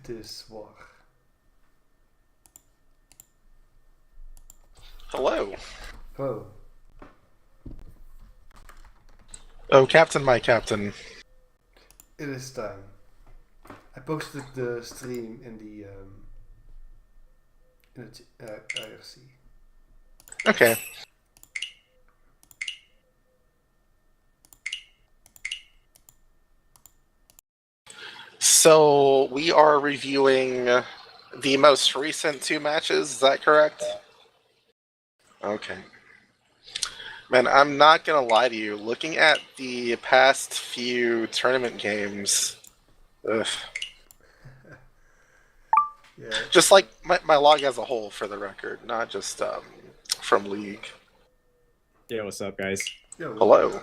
Het is waar. Hello. Oh, Oh, Captain, my Captain. it is time. I posted the stream in the IRC. Okay. So we are reviewing the most recent two matches. Is that correct? Okay. Man, I'm not gonna lie to you. Looking at the past few tournament games, ugh. Yeah. Just like my log as a whole, for the record, not just from League. Yeah, what's up, guys? Yo, Hello.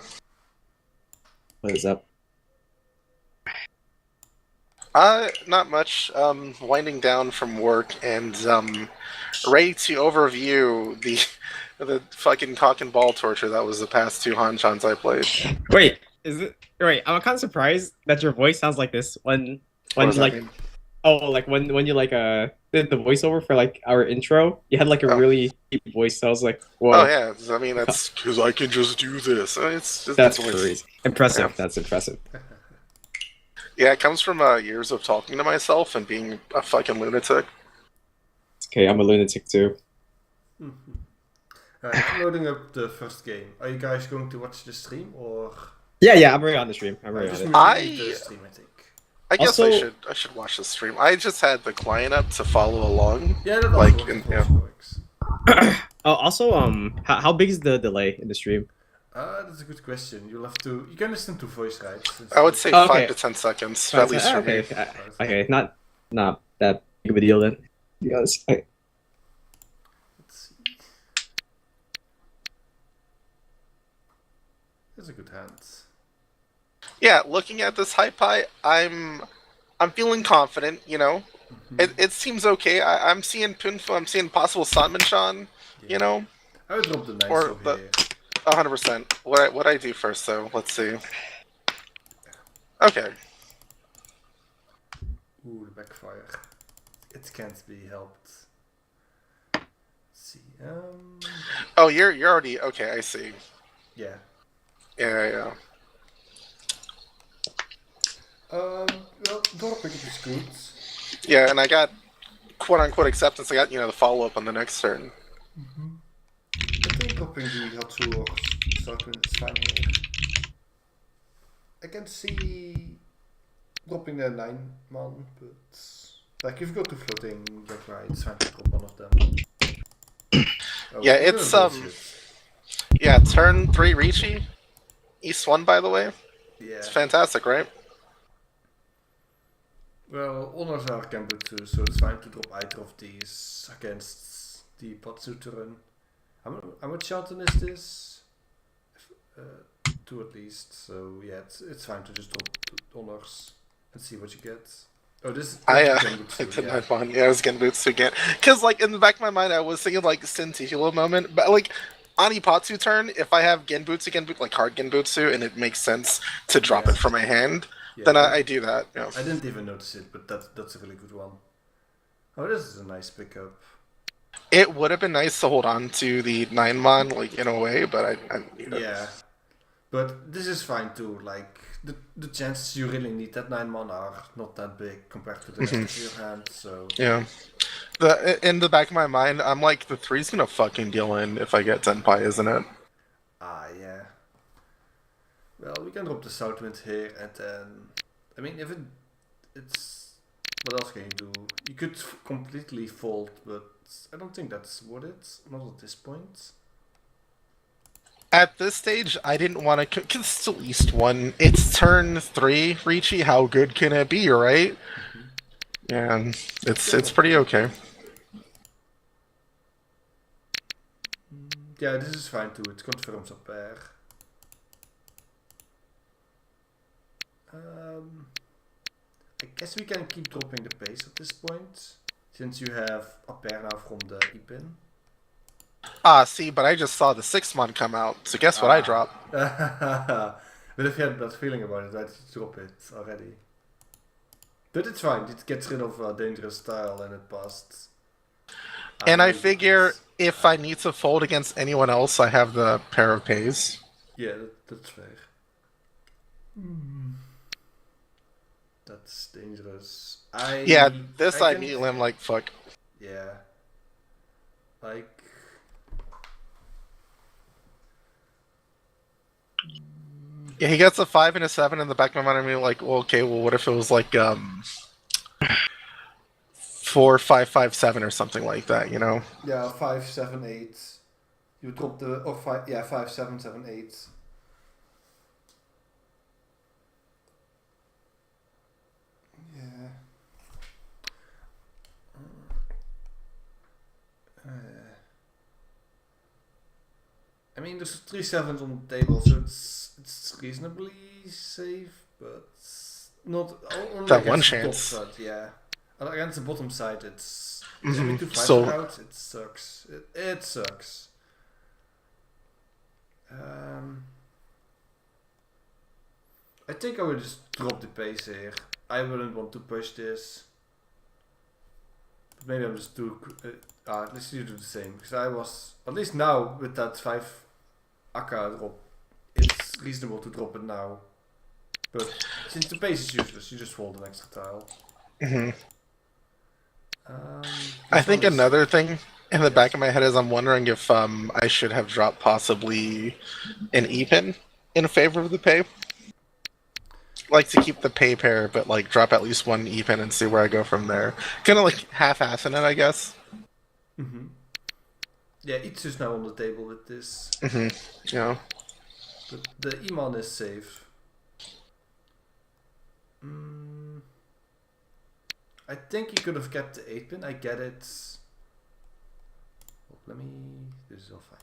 What is up? Not much. Winding down from work and ready to overview the fucking cock and ball torture that was the past two Hanchans I played. Wait, is it? Wait, I'm kind of surprised that your voice sounds like this What when does that like mean? like when you did the voiceover for like our intro. You had like a Oh. really deep voice. So I was like, whoa, Oh yeah, I mean that's because I can just do this. It's just that's it's always- crazy, impressive. Yeah. That's impressive. Yeah, it comes from years of talking to myself and being a fucking lunatic. It's okay, I'm a lunatic too. I'm loading up the first game. Are you guys going to watch the stream or? Yeah, I'm already on the stream. I'm already Just on it. maybe the stream, I think. I guess Also- I should watch the stream. I just had the client up to follow along. Yeah, that Like, also in- works. Oh, also, how big is the delay in the stream? That's a good question. You'll have to. You can listen to voice rights. I would say Oh, okay. 5 to 10 seconds, at least for me. Okay, okay, not that big of a deal then. To be honest. Let's see. That's a good hand. Yeah, looking at this hype high, I'm feeling confident. You know, it seems okay. I'm seeing Punfo. I'm seeing possible Sanmanshan. You know, I would drop the knights Or over the- here. 100%. What I do first though? Let's see. Okay. Ooh, the backfire. It can't be helped. Let's see. Oh, you're already okay. I see. Yeah. Yeah. Well, door pickup is good. Yeah, and I got quote unquote acceptance. I got the follow up on the next turn. I think dropping the Hatsu or Starkwind is fine here. I can see dropping the 9-man, but like if you go to floating, get right, it's fine to drop one of them. Oh, Yeah, I'm it's, gonna bullshit. Yeah, turn 3 Ricci. East 1, by the way. Yeah. It's fantastic, right? Well, honors are Genbutsu, so it's fine to drop either of these against the Patsuturan. How much Shantan is this? 2 at least, so yeah, it's fine to just drop honors and see what you get. Oh, this I Genbutsu, did yeah. not fun. Yeah, I was getting boots again. Because, like, in the back of my mind, I was thinking, like, Sentihilo moment. But, like, Anipatsu turn, if I have Genbutsu, like hard Genbutsu, and it makes sense to drop Yeah. it from my hand, Yeah, then I do that. Yeah. I didn't even notice it, but that's a really good one. Oh, this is a nice pickup. It would have been nice to hold on to the 9-mon, like, in a way, but I Yeah. But this is fine too, like, the chances you really need that 9-man are not that big compared to the rest of your hand, so... Yeah. In the back of my mind, I'm like, the 3's gonna fucking deal in if I get Senpai, isn't it? Ah, yeah. Well, we can drop the Southwind here, and then... I mean, if it's... What else can you do? You could completely fold, but I don't think that's worth it. Not at this point. At this stage, I didn't want to, because it's still East 1. It's turn 3, Ricci. How good can it be, right? And it's pretty okay. Yeah, this is fine too. It confirms a pair. I guess we can keep dropping the pace at this point, since you have a pair now from the Ipin. Ah, see, but I just saw the 6-mon come out, so guess what I dropped? But if you had that feeling about it, I'd drop it already. But it's fine. It gets rid of dangerous style and it passed. And I hate figure this. if I need to fold against anyone else, I have the pair of pays. Yeah, that's fair. That's dangerous. Yeah, this I I can- immediately am like, fuck. Yeah. Like. Yeah, he gets a 5 and a 7 in the back of my mind. I'm like, well, okay, well, what if it was like 4, 5, 5, 7 or something like that, you know? Yeah, 5, 7, 8. You drop the. Or 5. Yeah, 5, 7, 7, 8. Yeah. I mean, there's 3 sevens on the table, so it's reasonably safe, but not only That one against the chance. top side. Yeah, against the bottom side, it's Mhm. every 2 5s So- are out. It sucks. It sucks. I think I would just drop the pace here. I wouldn't want to push this. But maybe I'm just too. At least you do the same. Because I was. At least now, with that 5 Akka drop, it's reasonable to drop it now. But since the pace is useless, you just fold an extra tile. hmm Um, I this think one is- another thing in the back of my head is I'm wondering if I should have dropped possibly an E-pin in favor of the pay. Like to keep the pay pair, but like drop at least one E-pin and see where I go from there. Kind of like half-assing it, I guess. Mhm. Yeah, Itsu's now on the table with this. Yeah. But the Iman is safe. Mm, I think he could have kept the 8 pin. I get it. Well, let me. This is all fine.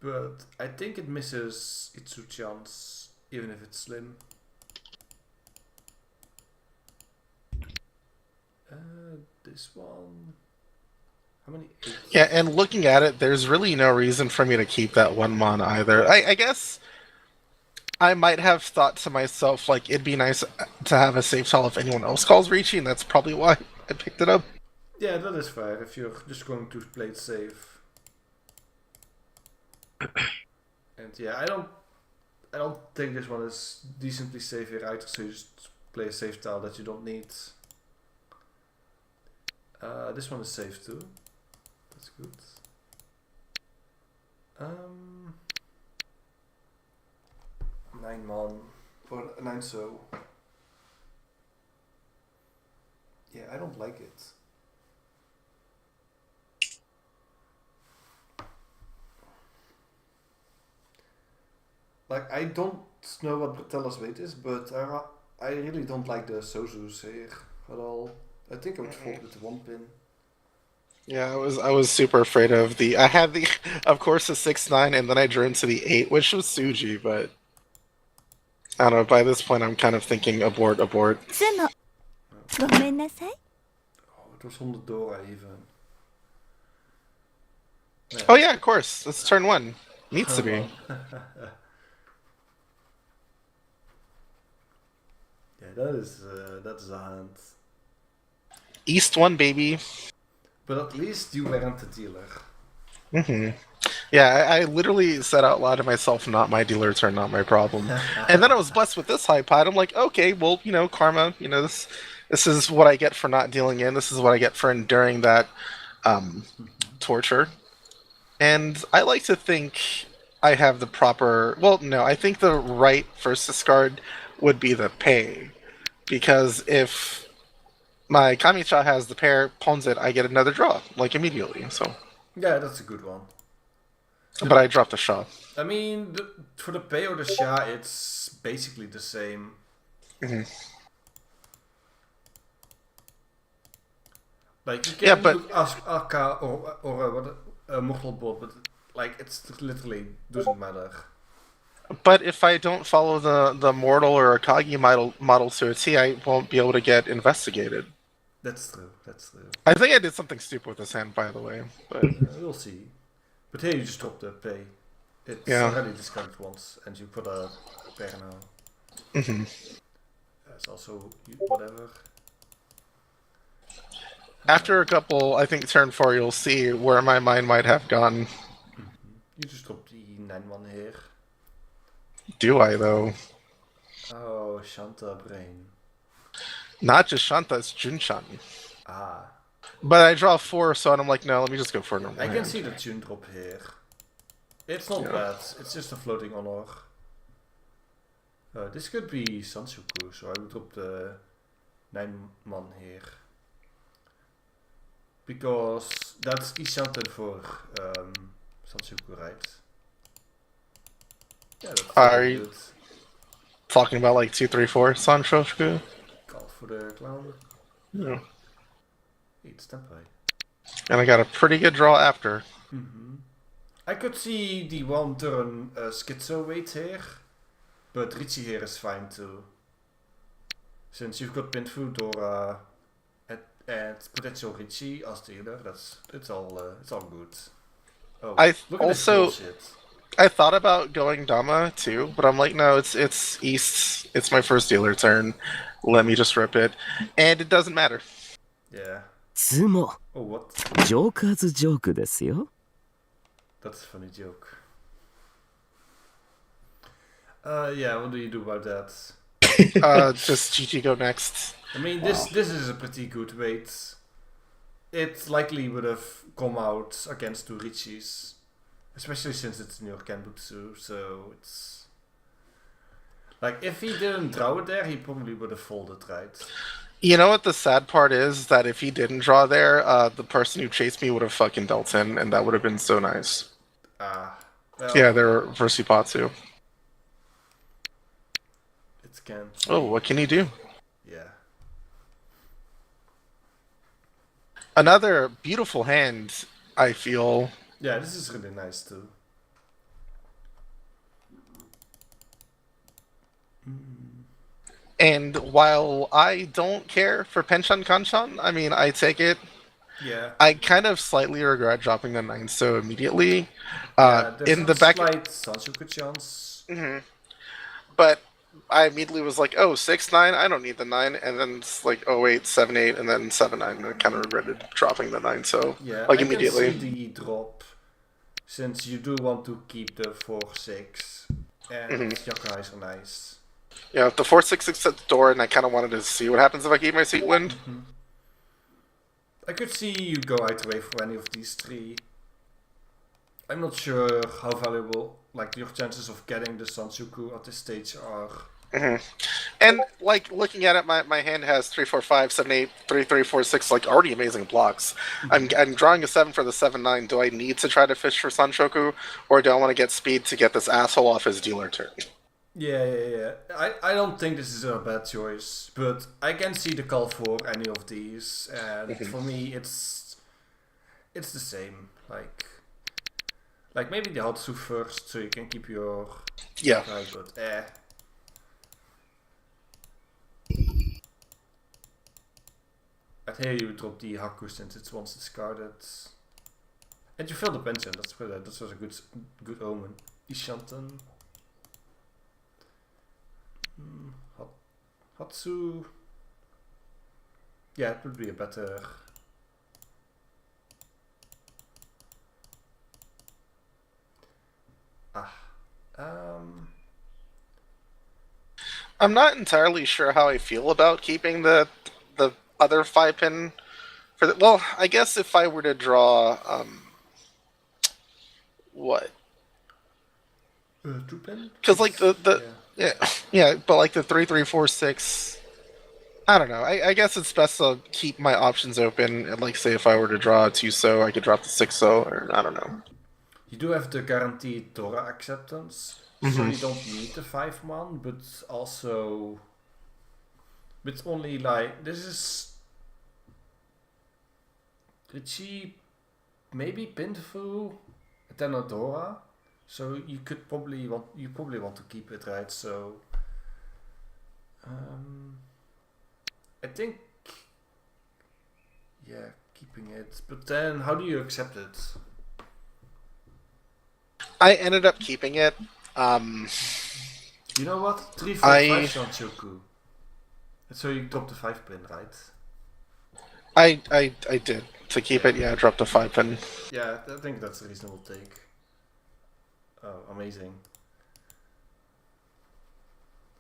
But I think it misses Itsu-chan's, even if it's slim. This one. How many? 8s? Yeah, and looking at it, there's really no reason for me to keep that one mon either. I guess I might have thought to myself, like, it'd be nice to have a safe tile if anyone else calls Ricci, and that's probably why I picked it up. Yeah, that is fair if you're just going to play it safe. And yeah, I don't think this one is decently safe here either, so you just play a safe tile that you don't need. This one is safe too. That's good. 9 man or 9 so. Yeah, I don't like it. Like, I don't know what Bratella's weight is, but I really don't like the Sozus here at all. I think I would fold with the 1 pin. Yeah, I was super afraid of the. I had the, of course, the 6-9, and then I drew into the 8, which was Suji, but I don't know. By this point, I'm kind of thinking abort, abort. つのごめんなさい Oh, it was on the Dora even. Oh yeah, of course. That's turn 1. Needs to be. Yeah, that is a hand. East 1, baby. But at least you weren't the dealer. Yeah, I literally said out loud to myself, "Not my dealer turn, not my problem." And then I was blessed with this high pot. I'm like, okay, well, you know, karma. You know, this is what I get for not dealing in. This is what I get for enduring that torture. And I like to think I have the proper. Well, no, I think the right first discard would be the pay, because if my Kamicha has the pair, pawns it, I get another draw, like immediately. So, Yeah, that's a good one. but I dropped the shot. I mean, for the pay or the Sha, it's basically the same. Like, you can Yeah, but- ask Akka or Mortal Bot, but like, it's literally doesn't matter. But if I don't follow the Mortal or Akagi model to a T, I won't be able to get investigated. That's true. That's true. I think I did something stupid with this hand, by the way. But We'll see. But here you just drop the pay. It's Yeah. already discounted once, and you put a pair now. That's also whatever. After a couple, I think turn 4, you'll see where my mind might have gone. You just drop the 9-man here. Do I, though? Oh, Shanta Brain. Not just Shanta, it's Junshan. Ah. But I draw 4, so I'm like, no, let me just go for a normal I can hand. see the tune drop here. It's not Yeah. bad. It's just a floating honor. This could be Sansuku, so I would drop the 9-man here. Because that's Ishanten for Sansuku, right? Yeah, that's Are very you- good. Talking about like 2, 3, 4 Sanshoku. Call for the clown. Yeah. It's Tempai. And I got a pretty good draw after. I could see the 1 turn Schizo wait here, but Richie here is fine too. Since you've got Pinfu, Dora, and potential Richie as dealer, it's all good. Oh, I look at this also- bullshit. I thought about going Dama too, but I'm like, no, it's East. It's my first dealer turn. Let me just rip it, and it doesn't matter. Yeah. つも Oh, what? ジョーカーズジョークですよ That's a funny joke. Yeah, what do you do about that? Just GG go next. I mean, this is a pretty good weight. It likely would have come out against two Richies, especially since it's New York Kenbutsu, so it's... Like, if he didn't draw it there, he probably would have folded, right? You know what the sad part is? That if he didn't draw there, the person who chased me would have fucking dealt in, and that would have been so nice. Ah. Well, Yeah, they're Versipatsu. It can't. Oh, what can he do? Yeah. Another beautiful hand, I feel. Yeah, this is really nice too. And while I don't care for Penshan Kanchan, I mean, I take it. Yeah. I kind of slightly regret dropping the 9 so immediately. There's In a the back, slight Sansuku chance. but I immediately was like, "Oh, 6-9, I don't need the 9," and then it's like, "Oh wait, 7-8, and then 7-9." And I kind of regretted dropping the 9, so Yeah, like I immediately. can see the drop, since you do want to keep the 4-6, and Yakai's are nice. Yeah, the 4-6-6 at the door, and I kind of wanted to see what happens if I keep my seat wind. I could see you go either way for any of these three. I'm not sure how valuable, like, your chances of getting the Sansuku at this stage are. And like looking at it, my hand has 3-4-5, 7-8, 3-3-4-6, like already amazing blocks. I'm drawing a 7 for the 7-9. Do I need to try to fish for Sanshoku, or do I want to get speed to get this asshole off his dealer turn? Yeah. I don't think this is a bad choice, but I can see the call for any of these, and for me, it's the same. Like maybe the Hatsu first, so you can keep your Yeah. guy, but I'd hear you drop the Haku since it's once discarded. And you fill the pension, that was a good omen. Ishanten. Hatsu. Yeah, it would be a better. I'm not entirely sure how I feel about keeping the other 5-pin for the. Well, I guess if I were to draw, what? 2-pin? Because like the yeah, but like the 3-3-4-6. I don't know. I guess it's best to keep my options open. And like, say, if I were to draw a 2-so, I could drop the 6-so, or I don't know. You do have the guaranteed Dora acceptance, so you don't need the 5-man, but also, but only like this is Richie, maybe Pinfu, then a Dora. So you could probably want to keep it, right? So I think keeping it. But then how do you accept it? I ended up keeping it. You know what? 3-4-5 Sanchoku. So you dropped the 5 pin, right? I did. To keep it, yeah, I dropped a 5 pin. Yeah, I think that's a reasonable take. Oh, amazing.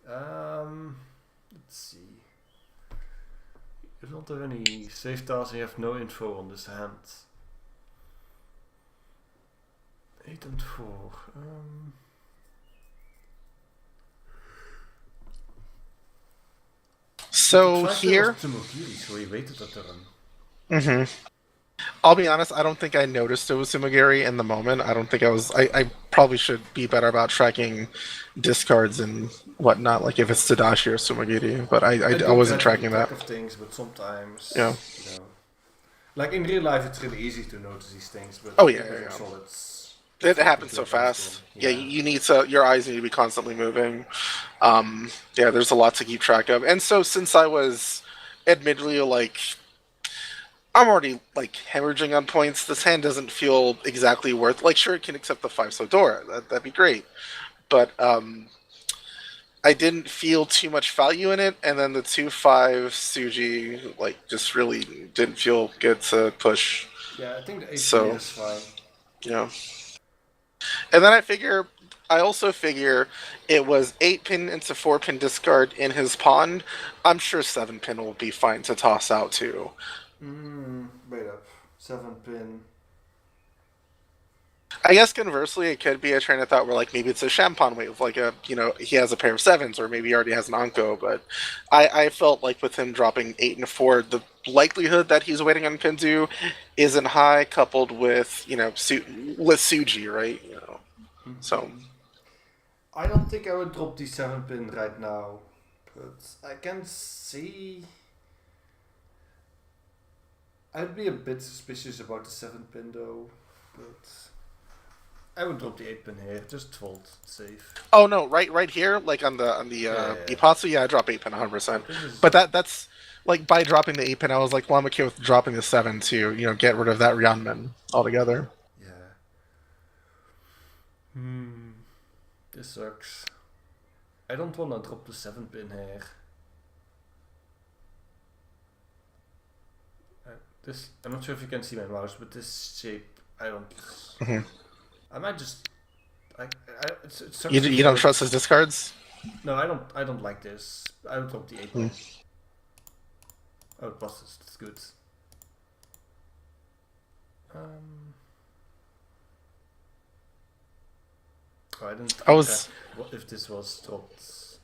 Let's see. You don't have any save tasks and you have no info on this hand. 8 and 4. So here, so je weet dat er mm-hmm. I'll be honest, I don't think I noticed it was Sumagiri in the moment. I don't think I was. I probably should be better about tracking discards and whatnot, like if it's Tadashi or Sumagiri, but I wasn't tracking that. Of things, but sometimes, yeah. You know, like in real life, it's really easy to notice these things, but oh yeah. It happens so fast. Yeah, you need to. Your eyes need to be constantly moving. Yeah, there's a lot to keep track of, and so since I was, admittedly, like, I'm already like hemorrhaging on points. This hand doesn't feel exactly worth. Like, sure, it can accept the 5 Sodora. That'd be great, but I didn't feel too much value in it, and then the 2/5 Suji like just really didn't feel good to push. Yeah, I think the 8 is fine. Yeah. And then I also figure it was 8 pin into 4 pin discard in his pawn. I'm sure 7 pin will be fine to toss out too. Wait up. 7 pin. I guess conversely, it could be a train of thought where like maybe it's a Champagne wave, like he has a pair of 7s, or maybe he already has an Anko. But I felt like with him dropping 8 and 4, the likelihood that he's waiting on Pinzu isn't high, coupled with with Suji, right? So I don't think I would drop the 7 pin right now, but I can see. I'd be a bit suspicious about the 7 pin though, but I would drop the 8 pin here, just fold, safe. Oh no, right here, like on the Ipatsu, yeah, I drop 8 pin 100%. But that's like by dropping the 8 pin, I was like, well, I'm okay with dropping the 7 to get rid of that Ryanman altogether. Yeah. This sucks. I don't want to drop the 7 pin here. I'm not sure if you can see my mouse, but this shape, I don't. I might just. You don't trust his discards? No, I don't like this. I would drop the 8 pin. Oh, it passes. That's good. I didn't. What if this was dropped?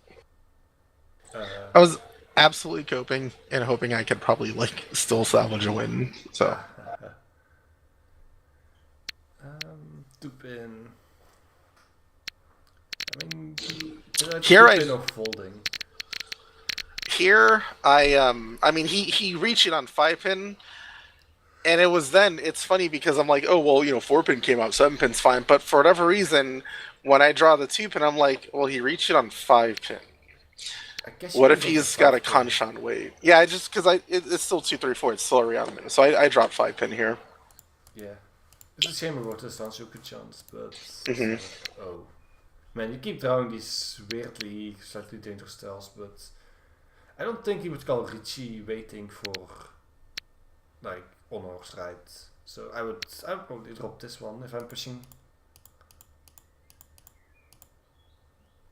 I was absolutely coping and hoping I could probably still salvage a win. So. 2 pin. I mean, here I of folding. Here I mean he reached it on 5 pin, and it's funny because I'm like, oh well, 4 pin came out, 7 pin's fine, but for whatever reason, when I draw the 2 pin, I'm like, well, he reached it on 5 pin. What if he's got a Kanshan wait? Yeah, just because it's still 2, 3, 4. It's still a Ryanman, so I dropped 5 pin here. Yeah, it's a shame about the Sansoku chance, but oh man, you keep drawing these weirdly, slightly dangerous styles, but I don't think he would call Richie waiting for like honors, right? So I would probably drop this one if I'm pushing.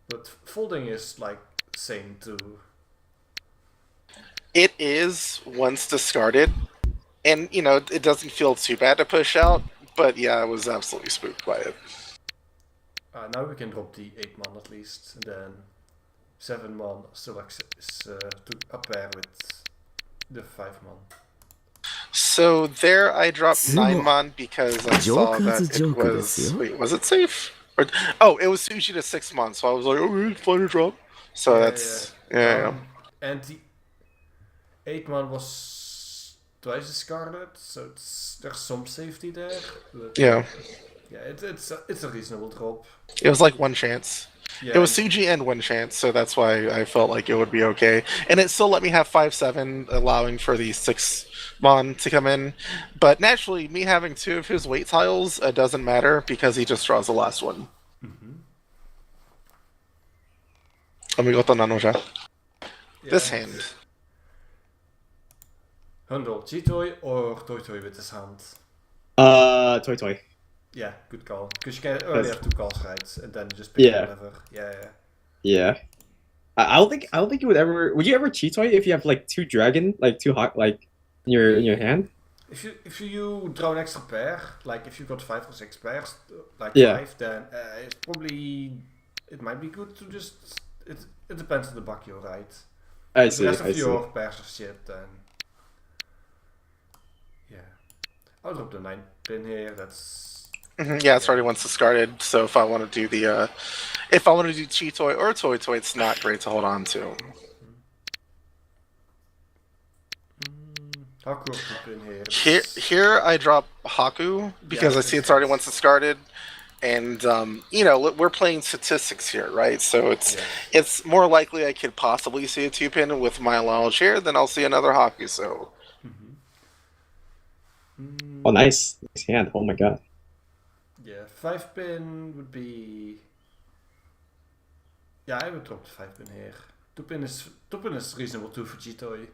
But folding is like same too. It is once discarded, and it doesn't feel too bad to push out. But yeah, I was absolutely spooked by it. Now we can drop the 8 man at least, and then 7 man still is to a pair with the 5 man. So there, I dropped 9 man because I saw that it was. Wait, was it safe? It was Suji to 6 man, so I was like, oh, it's fine to drop. So yeah, that's yeah. And the 8 man was twice discarded, so there's some safety there. But yeah, it's a reasonable drop. It was like 1 chance. Yeah, it was Suji and 1 chance, so that's why I felt like it would be okay. And it still let me have 5/7, allowing for the 6 mon to come in. But naturally, me having 2 of his weight tiles doesn't matter because he just draws the last one. Amigoto Nanoja. This hand. Hundle Chitoy or Toy Toy with his hand? Toy Toy. Yeah, good call. Because you can only Yes. have 2 calls right, and then just pick Yeah. whatever. Yeah. Yeah. I don't think you would ever. Would you ever cheat toy if you have like 2 dragon, like 2 hot, like in your hand? If you draw an extra pair, like if you got 5 or 6 pairs, like Yeah. 5, then it's probably it might be good to just it depends on the buck you're right. I If see. the rest I of see. your pairs are shit, then yeah. I'll drop the 9 pin here. That's Yeah, it's already once it started. So if I want to do the, if I want to do Chi Toy or Toy Toy, it's not great to hold on to. Haku or 2 pin here. Here I drop Haku because Yeah, I see it's already once it started, and you know, we're playing statistics here, right? So it's more likely I could possibly see a 2-pin with my knowledge here than I'll see another Haku. So Oh, nice hand. Oh my god. Yeah, 5 pin would be. Yeah, I would drop the 5 pin here. 2 pin is reasonable too for Chitoy.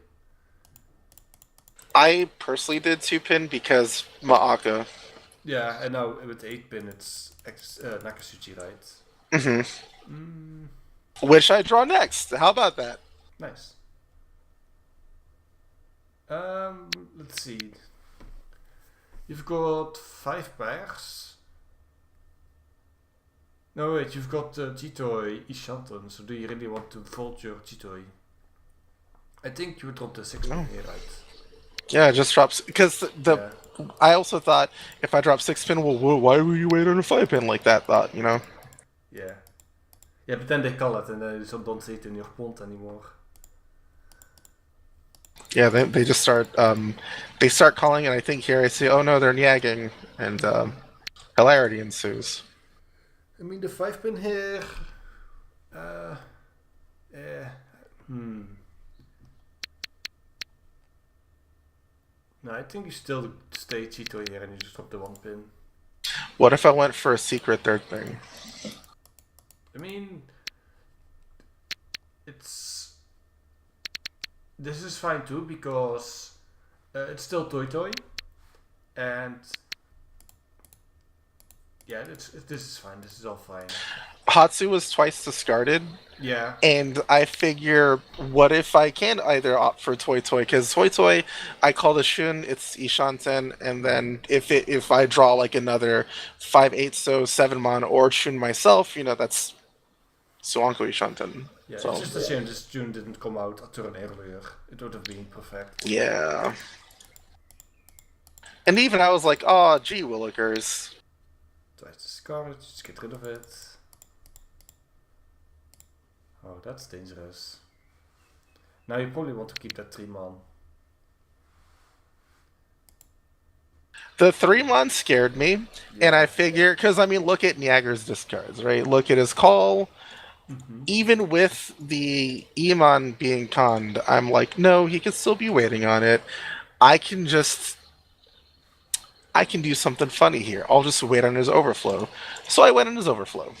I personally did 2-pin because Maaka. Yeah, and now with 8 pin it's Nakasuchi, right? Which I draw next. How about that? Nice. Let's see. You've got 5 pairs. No wait, you've got Chitoy Ishanton, so do you really want to fold your Chitoy? I think you would drop the 6 pin here, right? Yeah, it just drops because Yeah. I also thought if I drop 6-pin, well, why would you wait on a 5-pin like that? Thought, you know. Yeah. Yeah, but then they call it and then you don't see it in your pond anymore. Yeah, they just start they start calling, and I think here I see, oh no, they're nyagging, and hilarity ensues. I mean, the 5 pin here. No, I think you still stay Chitoy here and you just drop the 1 pin. What if I went for a secret third thing? I mean, it's. This is fine too because it's still Toy Toy, and yeah, this is fine. This is all fine. Hatsu was twice discarded, Yeah. and I figure, what if I can either opt for Toy Toy? Because Toy Toy, I call the Shun, it's Ishanten, and then if I draw like another 5/8, so 7-mon, or Shun myself, you know, that's Suanko Ishanten. Yeah, So, it's just a shame this June didn't come out a turn earlier. It would have been perfect. yeah. And even I was like, oh, gee willikers. Twice discard, just get rid of it. Oh, that's dangerous. Now you probably want to keep that 3-man. The 3-mon scared me, and I figure, because I mean, look at Niagara's discards, right? Look at his call. Even with the Emon being conned, I'm like, no, he could still be waiting on it. I can do something funny here. I'll just wait on his overflow. So I went on his overflow.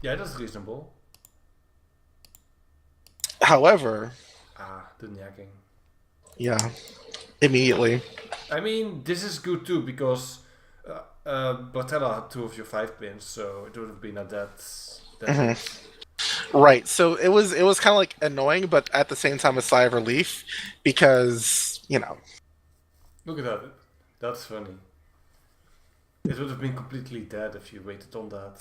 Yeah, that's reasonable. However, The nagging. yeah, immediately. I mean, this is good too because Bartella had 2 of your 5 pins, so it would have been at that. Right. So it was kind of like annoying, but at the same time a sigh of relief because, you know. Look at that. That's funny. It would have been completely dead if you waited on that.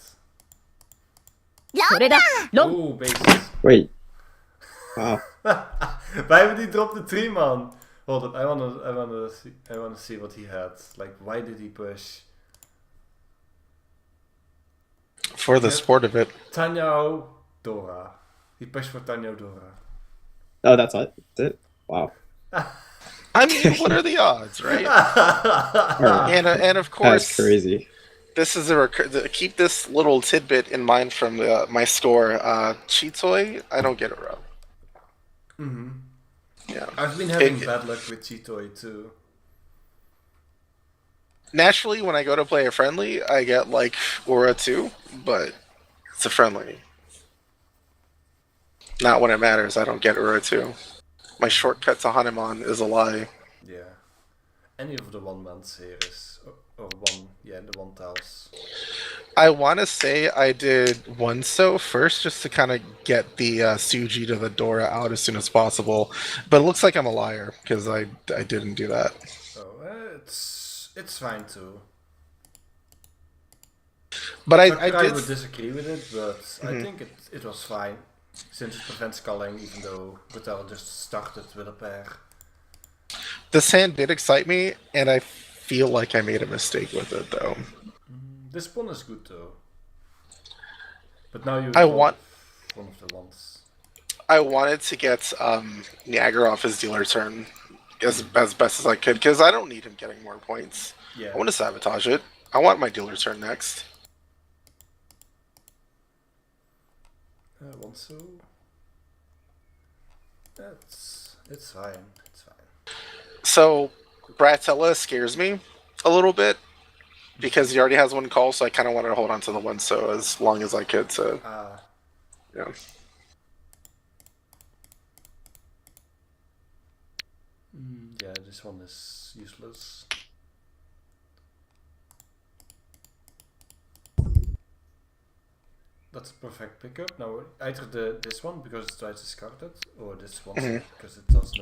それだロン Oh, bases. Wait. Wow. Why would he drop the 3-man? Hold on, I wanna see what he had. Like, why did he push For the sport of it. Tanyao Dora? He pushed for Tanyao Dora. Oh, that's it. Wow. I mean, what are the odds, right? Alright. And of course, That's crazy. this is keep this little tidbit in mind from my score. Chitoy, I don't get a row. Yeah. I've been having bad luck with Chitoy too. Naturally, when I go to play a friendly, I get like Aura 2, but it's a friendly. Not when it matters, I don't get Aura 2. My shortcut to Hanuman is a lie. Yeah. Any of the one-man series. Or the one tiles. I want to say I did one so first just to kind of get the Suji to the Dora out as soon as possible, but it looks like I'm a liar because I didn't do that. Oh, it's fine too. But I Sakurai did. would disagree with it, but I think it was fine. Since it prevents culling, even though Gotel just started with a pair. This hand did excite me, and I feel like I made a mistake with it though. This pawn is good though. But now you I draw want- one of the ones. I wanted to get Niagara off his dealer turn as best as I could because I don't need him getting more points. Yeah. I want to sabotage it. I want my dealer turn next. One so. It's fine. It's fine. So Bratella scares me a little bit because he already has one call, so I kind of wanted to hold on to the one so as long as I could. So yeah. Yeah, this one is useless. That's a perfect pickup. Now either this one because it's twice discarded, or this one because it does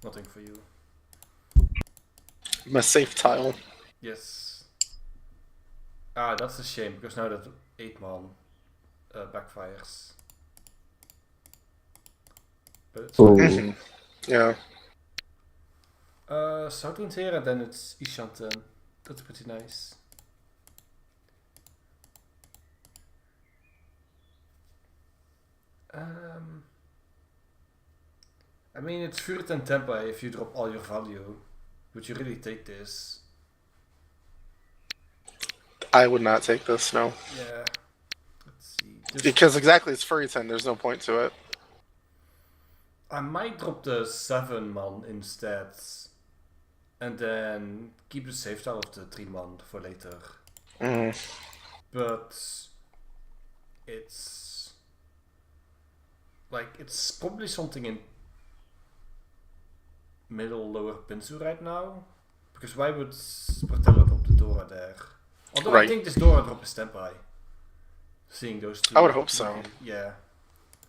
nothing for you. I'm a safe tile. Yes. Ah, that's a shame because now that 8-man backfires. But it's Ooh. Mhm. Yeah. Southland's here and then it's Ishanten. That's pretty nice. I mean, it's Furt and Tempa if you drop all your value. Would you really take this? I would not take this, no. Yeah. Let's see. Because exactly, it's Furry 10, there's no point to it. I might drop the 7-man instead. And then keep the safe tile of the 3-man for later. Mm. But it's like it's probably something in middle lower Pinsu right now. Because why would Spartella drop the Dora there? Although I Right. think this Dora drop is Tempai. Seeing those two. I would hope so. Yeah.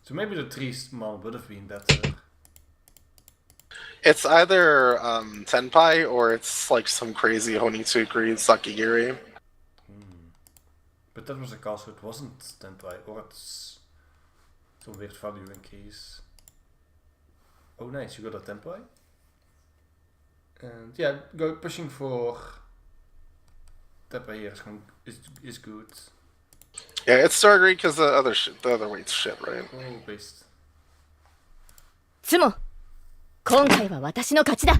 So maybe the 3-man would have been better. It's either Tenpai or it's like some crazy Honitsukuri Sakigiri. But that was a cast, so it wasn't Tempai, or it's some weird value increase. Oh nice, you got a Tempai? And yeah, go pushing for Tempai here is good. Yeah, it's Stargate because the other weight's shit, right? Oh, based. ツモ今回は私の勝ちだ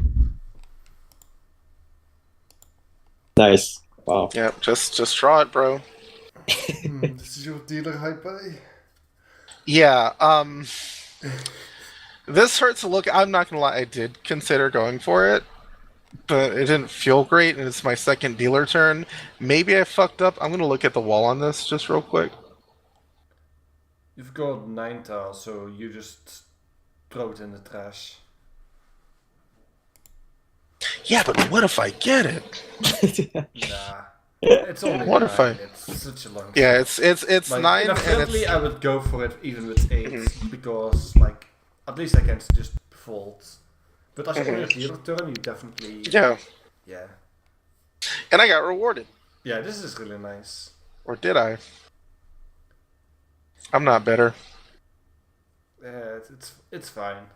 Nice. Wow. Yeah, just draw it, bro. This is your dealer Hypei? Yeah, this hurts to look. I'm not gonna lie, I did consider going for it, but it didn't feel great, and it's my second dealer turn. Maybe I fucked up. I'm gonna look at the wall on this just real quick. You've got 9 tiles, so you just throw it in the trash. Yeah, but what if I get it? Nah. It's only What 9. if I- It's such a long Yeah, it's like, 9 in a and friendly, it's I would go for it even with 8 because like at least I can just fold. But as on your dealer turn, you definitely yeah, yeah. and I got rewarded, Yeah, this is really nice. or did I? I'm not better. Yeah, it's fine.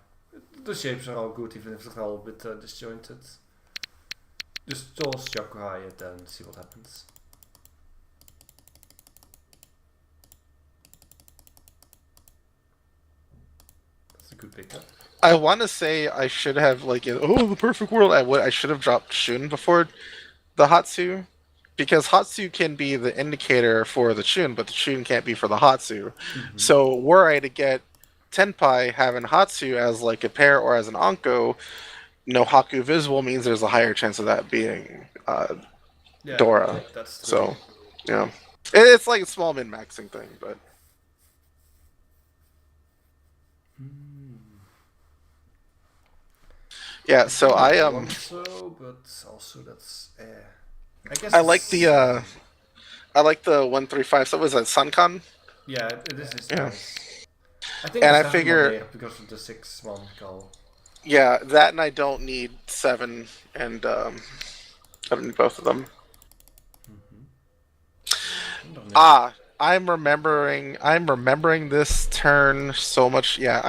The shapes are all good, even if they're all a bit disjointed. Just toss Shakurai it and see what happens. That's a good pickup. I want to say I should have like the perfect world. I should have dropped Shun before the Hatsu, because Hatsu can be the indicator for the Shun, but the Shun can't be for the Hatsu. So were I to get Tenpai having Hatsu as like a pair or as an Anko, no Haku visible means there's a higher chance of that being Yeah, Dora. That's true. So yeah, it's like a small min maxing thing, but Yeah, so I want so, but also that's I guess I like it's- the 135. So was that Suncon? yeah, this is Yeah. nice. I think And the I 7 figure there because of the 6-1 call. yeah, that and I don't need 7 and I don't need both of them. Ah, I'm remembering this turn so much. Yeah,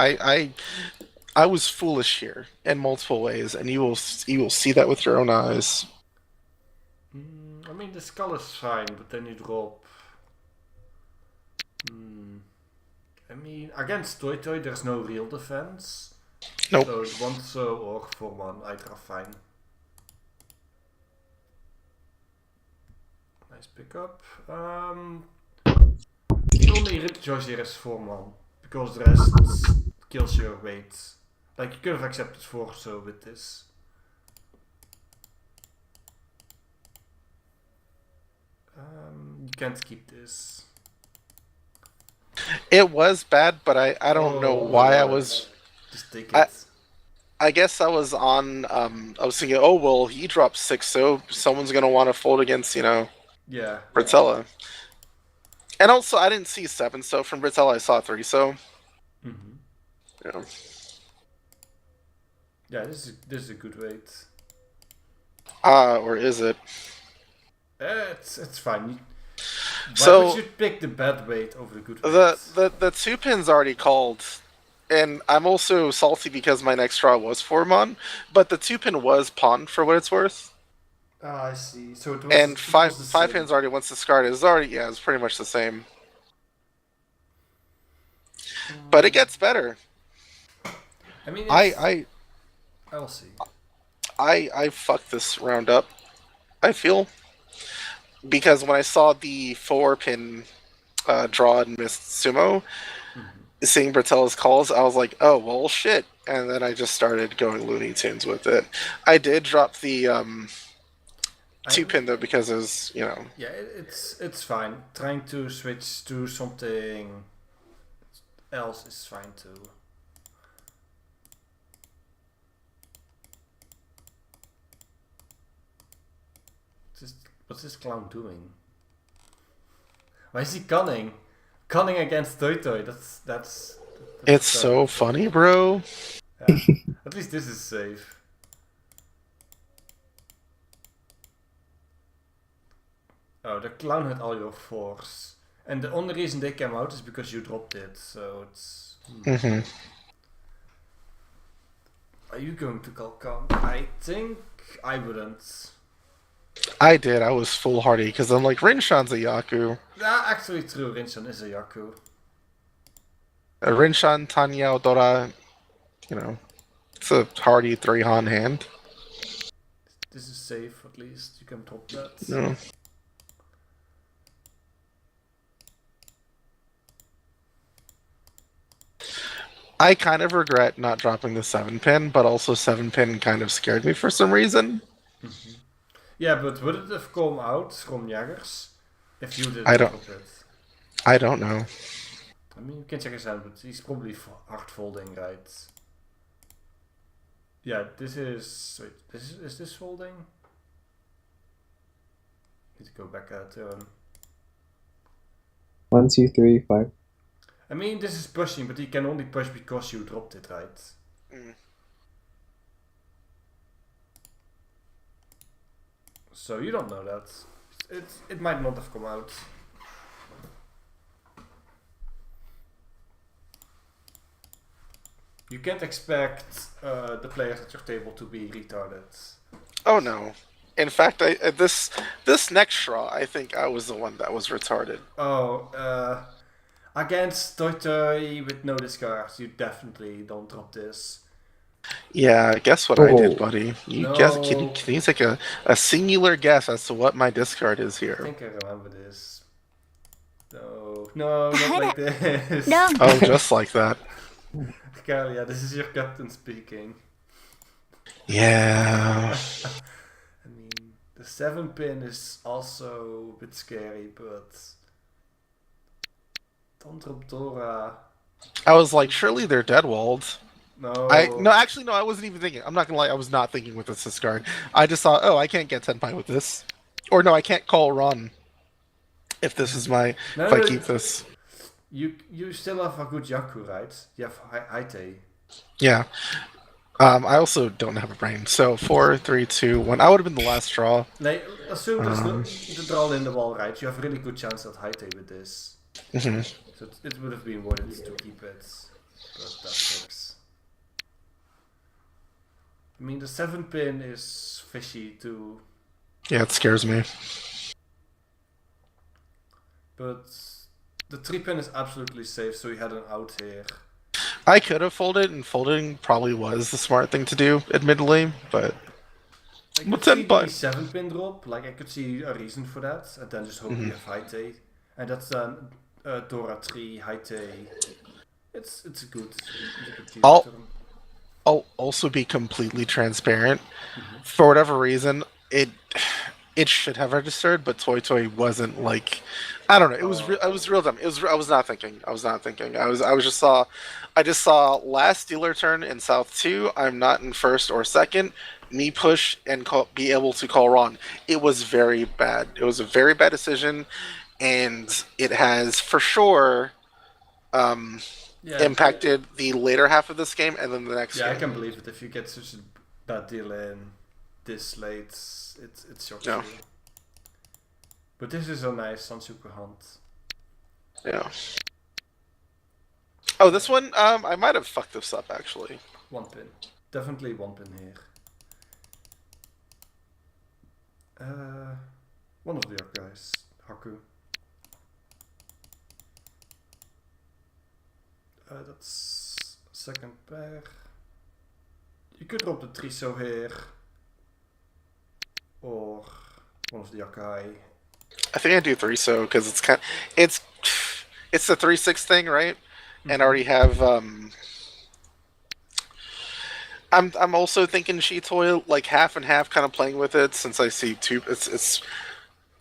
I was foolish here in multiple ways, and you will see that with your own eyes. I mean, the skull is fine, but then you drop. I mean, against Toy Toy, there's no real defense. Nope. So it won't so or for 1, I draw fine. Nice pickup. The only rip choice here is 4-1, because the rest kills your weight. Like, you could have accepted 4 so with this. You can't keep this. It was bad, but I don't know why I was. Just take it. I guess I was on. I was thinking, oh well, he dropped 6, so someone's gonna want to fold against Yeah. Britella. And also, I didn't see 7, so from Britella I saw 3, so. Yeah. Yeah, this is a good weight. Or is it? It's fine. Why So- would you pick the bad weight over the good weight? The 2 pin's already called, and I'm also salty because my next draw was 4-mon, but the 2 pin was pawned for what it's worth, I see. So it was, and it five was the same. pins already once discarded. It's pretty much the same, but it gets better. I mean, I'll see. I fucked this round up, I feel, because when I saw the 4 pin draw and missed Sumo, seeing Bertella's calls, I was like, oh well, shit, and then I just started going Looney Tunes with it. I did drop the 2 pin though because it was Yeah, it's fine. Trying to switch to something else is fine too. What's this clown doing? Why is he cunning? Cunning against Toy Toy. That's It's so funny, bro. Yeah. At least this is safe. Oh, the clown had all your 4s. And the only reason they came out is because you dropped it, so it's... Mm-hmm. Are you going to call count? I think I wouldn't. I did. I was foolhardy because I'm like, Rinshan's a Yaku. Actually true, Rinshan is a Yaku. Rinshan, Tanya, Odora, it's a hardy 3-Han hand. This is safe, at least. You can drop that. No. I kind of regret not dropping the 7 pin, but also 7 pin kind of scared me for some reason. Yeah, but would it have come out from Jaggers if you didn't I don't- drop it? I don't know. I mean, you can check his hand, but he's probably hard folding, right? Yeah, this is... Wait, is this folding? Need to go back a turn. 1, 2, 3, 5. I mean, this is pushing, but he can only push because you dropped it, right? Mm. So you don't know that. It might not have come out. You can't expect the players at your table to be retarded. Oh no. In fact, this next draw, I think I was the one that was retarded. Oh, against Toy Toy with no discards, you definitely don't drop this. Yeah, guess what I did, Oh. buddy? You No. guess? Can you take a singular guess as to what my discard is I here? think I remember this. No, not like this.どうも Oh, just like that. Kalia, this is your captain speaking. Yeah. I mean, the 7 pin is also a bit scary, but don't drop Dora. I was like, surely they're dead walled. No. No, actually, no, I wasn't even thinking. I'm not gonna lie, I was not thinking with this discard. I just thought, oh, I can't get Tenpai with this, or no, I can't call Ron if this is my No, if I no, keep this. You still have a good Yaku, right? You have Haite. Yeah. I also don't have a brain. So 4, 3, 2, 1. I would have been the last draw. Nee, assume there's no, the draw in the wall, right? You have a really good chance at Haite with this. hmm So it would have been worth it to keep it, but that sucks. I mean, the 7-pin is fishy too, Yeah, it scares me. but the 3-pin is absolutely safe, so he had an out here. I could have folded, and folding probably was the smart thing to do, admittedly, but I could But see then, the but- 7-pin drop, like I could see a reason for that, and then just hope you have Haite. And that's then Dora 3, Haite. It's a good deal I'll- to them. I'll also be completely transparent. For whatever reason, it should have registered, but Toy Toy wasn't like, I don't know. It was real dumb. I was not thinking. I just saw last dealer turn in South 2. I'm not in first or second. Me push and be able to call Ron. It was very bad. It was a very bad decision, and it has for sure Yeah, impacted the later half of this game and then the next Yeah, I game. can believe it. If you get such a bad deal in this late, it shocks Yeah. you. But this is a nice Sansuku hunt. Yeah. Oh, this one, I might have fucked this up actually. 1-pin. Definitely 1-pin here. One of the other guys, Haku. That's second pair. You could drop the Triso here. Or one of the Yakai. I think I do 3 so because it's the 3-6 thing, right? And I already have I'm also thinking Shitoy like half and half, kind of playing with it since I see two. It's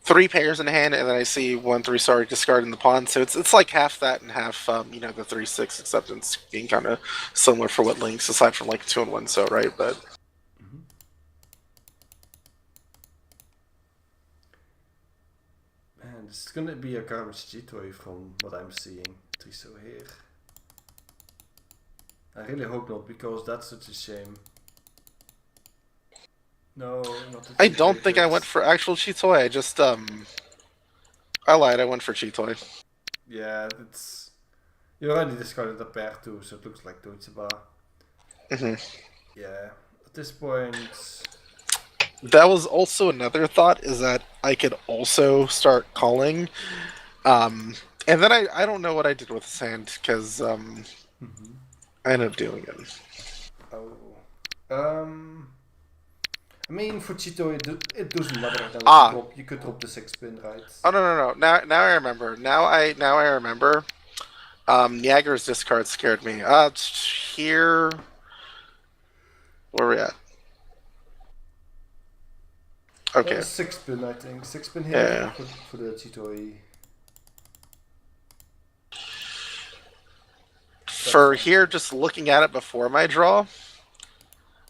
3 pairs in hand, and then I see 1 3-star discard in the pawn. So it's like half that and half the 3-6 acceptance being kind of similar for what links aside from like 2 and 1 so right, but. Man, this is gonna be a garbage Chitoy from what I'm seeing. Triso here. I really hope not, because that's such a shame. No, not the I don't think I Chitoy, went for actual Chitoy. I just I lied. I went for Chitoy. Yeah, it's. You already discarded a pair too, so it looks like Deutsche hmm Yeah, at this point. That was also another thought, is that I could also start calling, and then I don't know what I did with this hand because I ended up doing it. Oh. I mean, for Chito, it doesn't matter. You could drop the 6-pin, right? Oh no! Now I remember. Now I remember. Niagara's discard scared me. It's here. Where are we at? Okay. 6-pin, I think. 6-pin here Yeah. for the Chito. For here, just looking at it before my draw,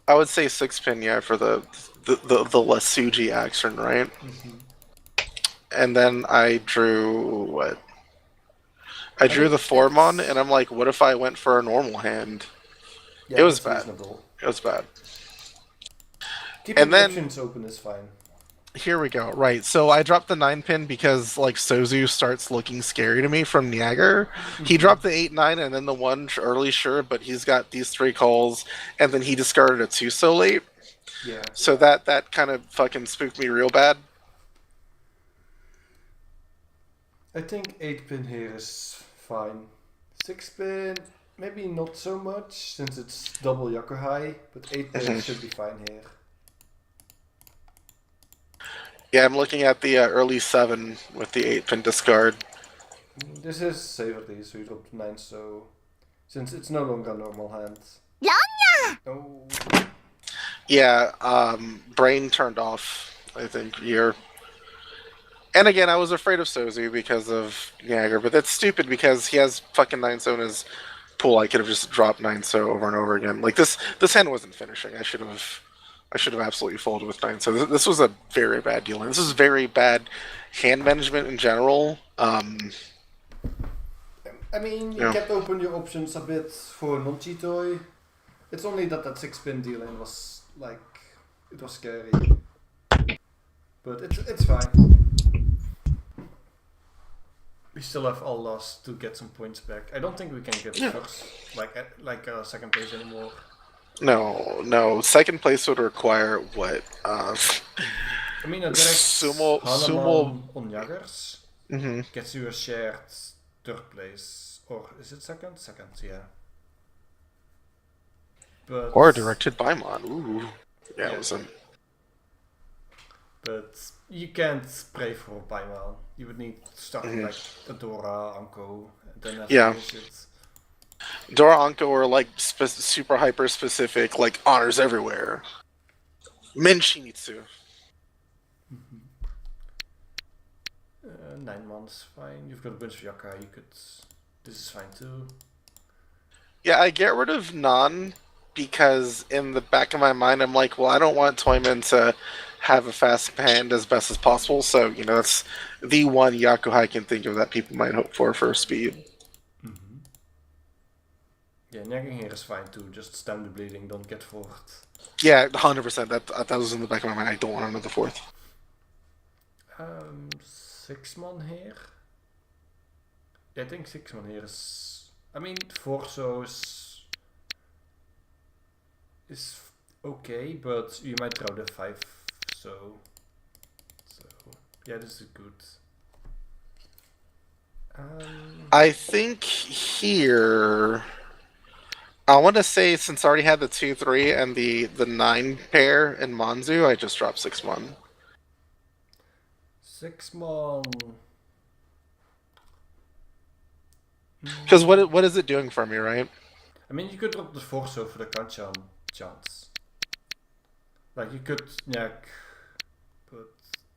I would say 6-pin, yeah, for the Lasuji action, right? And then I drew what? I drew the Formon, and I'm like, what if I went for a normal hand? Yeah, It was that's bad. reasonable. It was bad. Keeping And then- options open is fine. Here we go. Right. So I dropped the 9-pin because like Sozu starts looking scary to me from Niagara. He dropped the 8-9 and then the 1 early, sure, but he's got these 3 calls, and then he discarded a 2 so late. Yeah. So that kind of fucking spooked me real bad. I think 8-pin here is fine. 6-pin, maybe not so much, since it's double Yakuhai, but 8-pin should be fine here. Yeah, I'm looking at the early 7 with the 8-pin discard. This is Saverly, so you dropped 9, so since it's no longer a normal hand. Oh, Yeah, brain turned off, I think, here. And again, I was afraid of Sozu because of Niagara, but that's stupid because he has fucking 9 zonas pool, I could have just dropped 9-so over and over again. Like this hand wasn't finishing. I should have absolutely folded with 9. So this was a very bad deal. And this is very bad hand management in general. I mean, you Yeah. kept open your options a bit for non-Chitoy. It's only that 6-pin dealing was like, it was scary. But it's fine. We still have all lost to get some points back. I don't think we can get first, like second place anymore. No. Second place would require what? I mean, a direct Sumo- Hanuman on Jaggers Mm-hmm. gets you a shared third place. Or is it second? Second, yeah. But Or directed by Mon. Ooh. Yeah, it was a... But you can't pray for Paimon. You would need to start with like Adora, Anko, and then have Yeah. to finish it. Dora Anko are like super hyper specific, like honors everywhere. Min Shinitsu. 9 months, fine. You've got a bunch of Yaka, you could... This is fine too. Yeah, I get rid of Non because in the back of my mind I'm like, well, I don't want Toyman to have a fast hand as best as possible, so, you know, that's the one Yaku I can think of that people might hope for speed. Yeah, Nagging here is fine too. Just stem the bleeding, don't get forward. Yeah, 100%. That was in the back of my mind. I don't want another fourth. 6 mon here. Yeah, I think 6 mon here is... I mean, 4 so is okay, but you might throw the 5 so yeah, this is good. I think here... I want to say, since I already had the 2-3 and the 9 pair in Monzu, I just dropped 6 mon. 6 mon. Because what is it doing for me, right? I mean, you could drop the 4 so for the Kanchan chance. Like, you could Nyak, but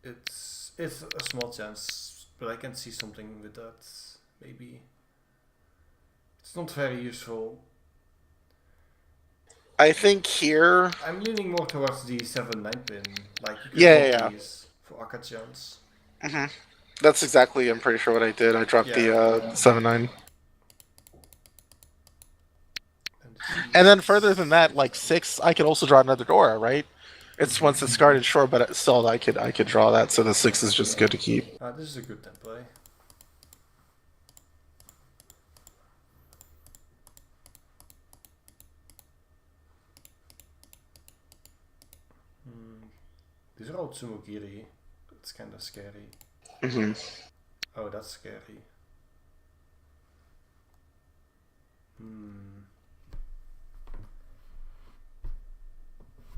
it's a small chance, but I can see something with that, maybe. It's not very useful. I think here... I'm leaning more towards the 7-9 pin. Like, you could Yeah. drop these for Akachans. That's exactly, I'm pretty sure, what I did. I dropped the 7-9. And then further than that, like 6, I could also draw another Dora, right? It's once it's guarded, sure, but still, I could draw that, so the 6 is just good to keep. This is a good template. These are all Tsumogiri. It's kind of scary. Oh, that's scary.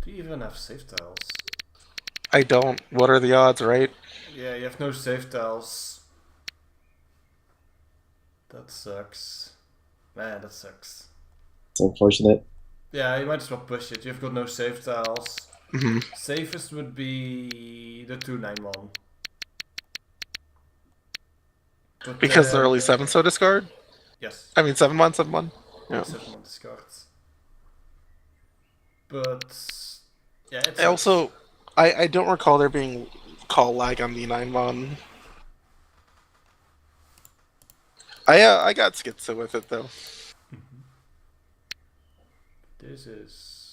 Do you even have save tiles? I don't. What are the odds, right? Yeah, you have no save tiles. That sucks. Man, that sucks. It's unfortunate. Yeah, you might as well push it. You've got no save tiles. Safest would be the 2-9-1. Because the early 7 so discard? Yes. I mean 7 mon, 7 mon. Yeah. 7 on discards. But yeah, it's I also I don't recall there being call lag on the 9 mon. I got Schizo with it though. This is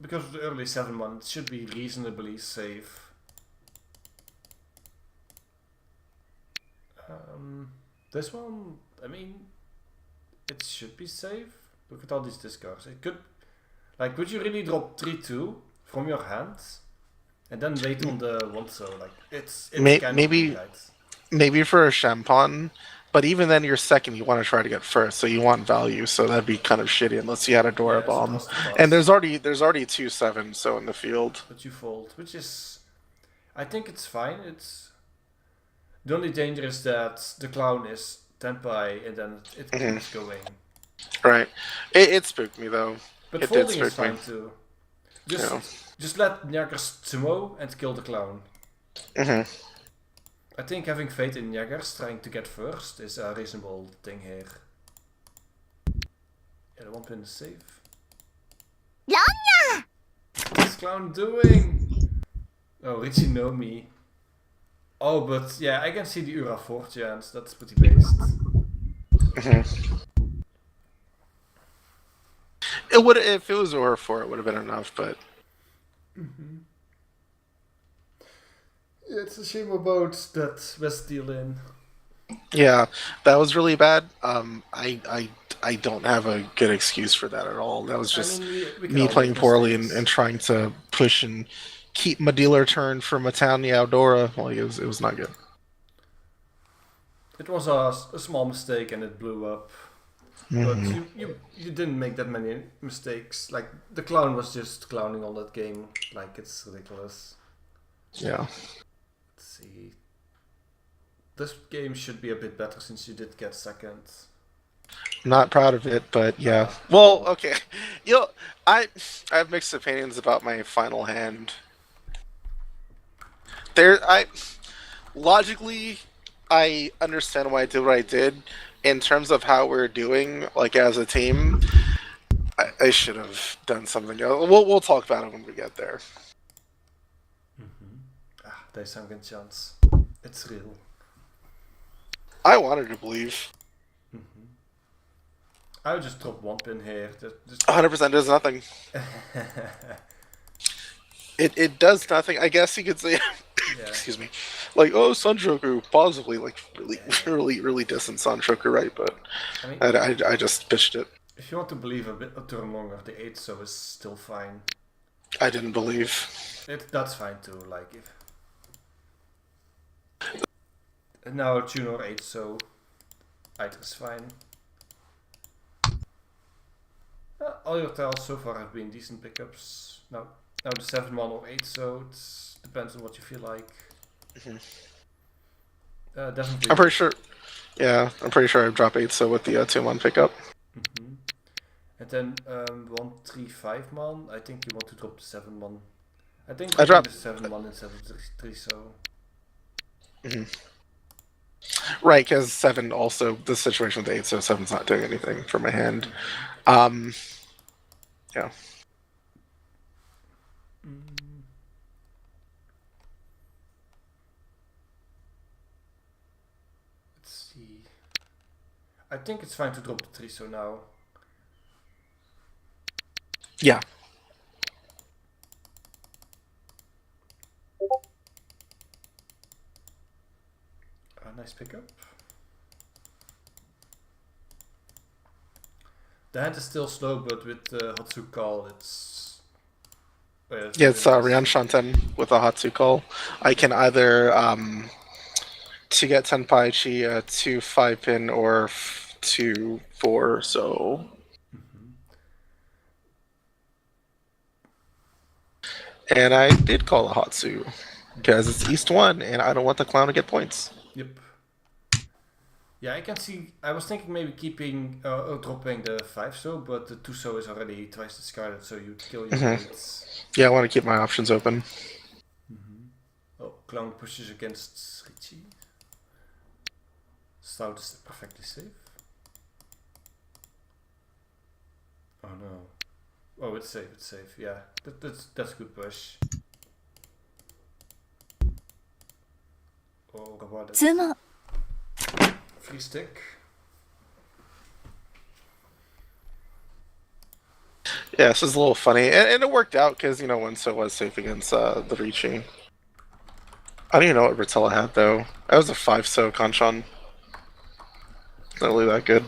because of the early 7 months, it should be reasonably safe. This one, I mean, it should be safe. Look at all these discards. It could, like, would you really drop 3-2 from your hand and then wait on the 1-so? Like, it's kind of right. Maybe for a Champon, but even then, you're second. You want to try to get first, so you want value. So that'd be kind of shitty unless you had a Dora bomb. And there's already 2 7 so in the field. But you fold, which is, I think it's fine. It's the only danger is that the clown is Tenpai and then it keeps going. Right. It spooked me though. But It did folding is spook me. fine too. Just let Nyakas Tsumo and kill the clown. I think having faith in Jaggers trying to get first is a reasonable thing here. Yeah, the 1 pin is safe. What's Clown doing? Oh, Richie know me. Oh, but yeah, I can see the Ura 4 chance. That's pretty based. It would, if it was Aura 4, it would have been enough, but Yeah, it's a shame about that West deal in. yeah, that was really bad. I don't have a good excuse for that at all. That was just we can me all playing make poorly mistakes. and trying to push and keep my dealer turn from Matania Eudora. Like, it was not good. It was a small mistake and it blew up. But you didn't make that many mistakes. Like, the Clown was just clowning on that game. Like, it's ridiculous. Yeah. Let's see. This game should be a bit better since you did get second. Not proud of it, but yeah. Well, okay. I have mixed opinions about my final hand. Logically, I understand why I did what I did. In terms of how we're doing, like as a team, I should have done something else. We'll talk about it when we get there. There's some good chance. It's real. I wanted to believe. I would just drop 1 pin here. Just 100% does nothing. It does nothing. I guess you could say. Yeah. Excuse me. Like, oh, Sunshoku, possibly, like, really distant Sunshoku, right? But I mean, I just pitched it. if you want to believe a turn longer, the 8 so is still fine. I didn't believe. That's fine too. Like, if and now tune or 8 so either is fine. All your tiles so far have been decent pickups. Now the 7-1 or 8 so it depends on what you feel like. Definitely. I'm pretty sure. Yeah, I'm pretty sure I dropped 8 so with the 2-1 pickup. And then 1-3-5 man. I think you want to drop the 7-1. I think I dropped the 7-1 and 7-3 so. Right, because 7 also, the situation with 8 so 7's not doing anything for my hand. Yeah. Let's see. I think it's fine to drop the 3 so now. Yeah. Nice pickup. The hand is still slow, but with Hatsu call, it's. Yeah, it's Ryan Shanten with a Hatsu call. I can either to get Tenpaichi 2-5 pin or 2-4, so. And I did call a Hatsu because it's East 1 and I don't want the Clown to get points. Yep. Yeah, I can see. I was thinking maybe keeping dropping the 5 so, but the 2 so is already twice discarded, so you'd kill your mates. Yeah, I want to keep my options open. Oh, Clown pushes against Richie. Stout is perfectly safe. Oh no. Oh, it's safe, yeah. That's a good push. Oh, rewarded. つも Free stick. Yeah, this is a little funny, and it worked out because Winso was safe against the Ricci. I don't even know what Rotella had though. That was a 5 so Kanchan. Not really that good.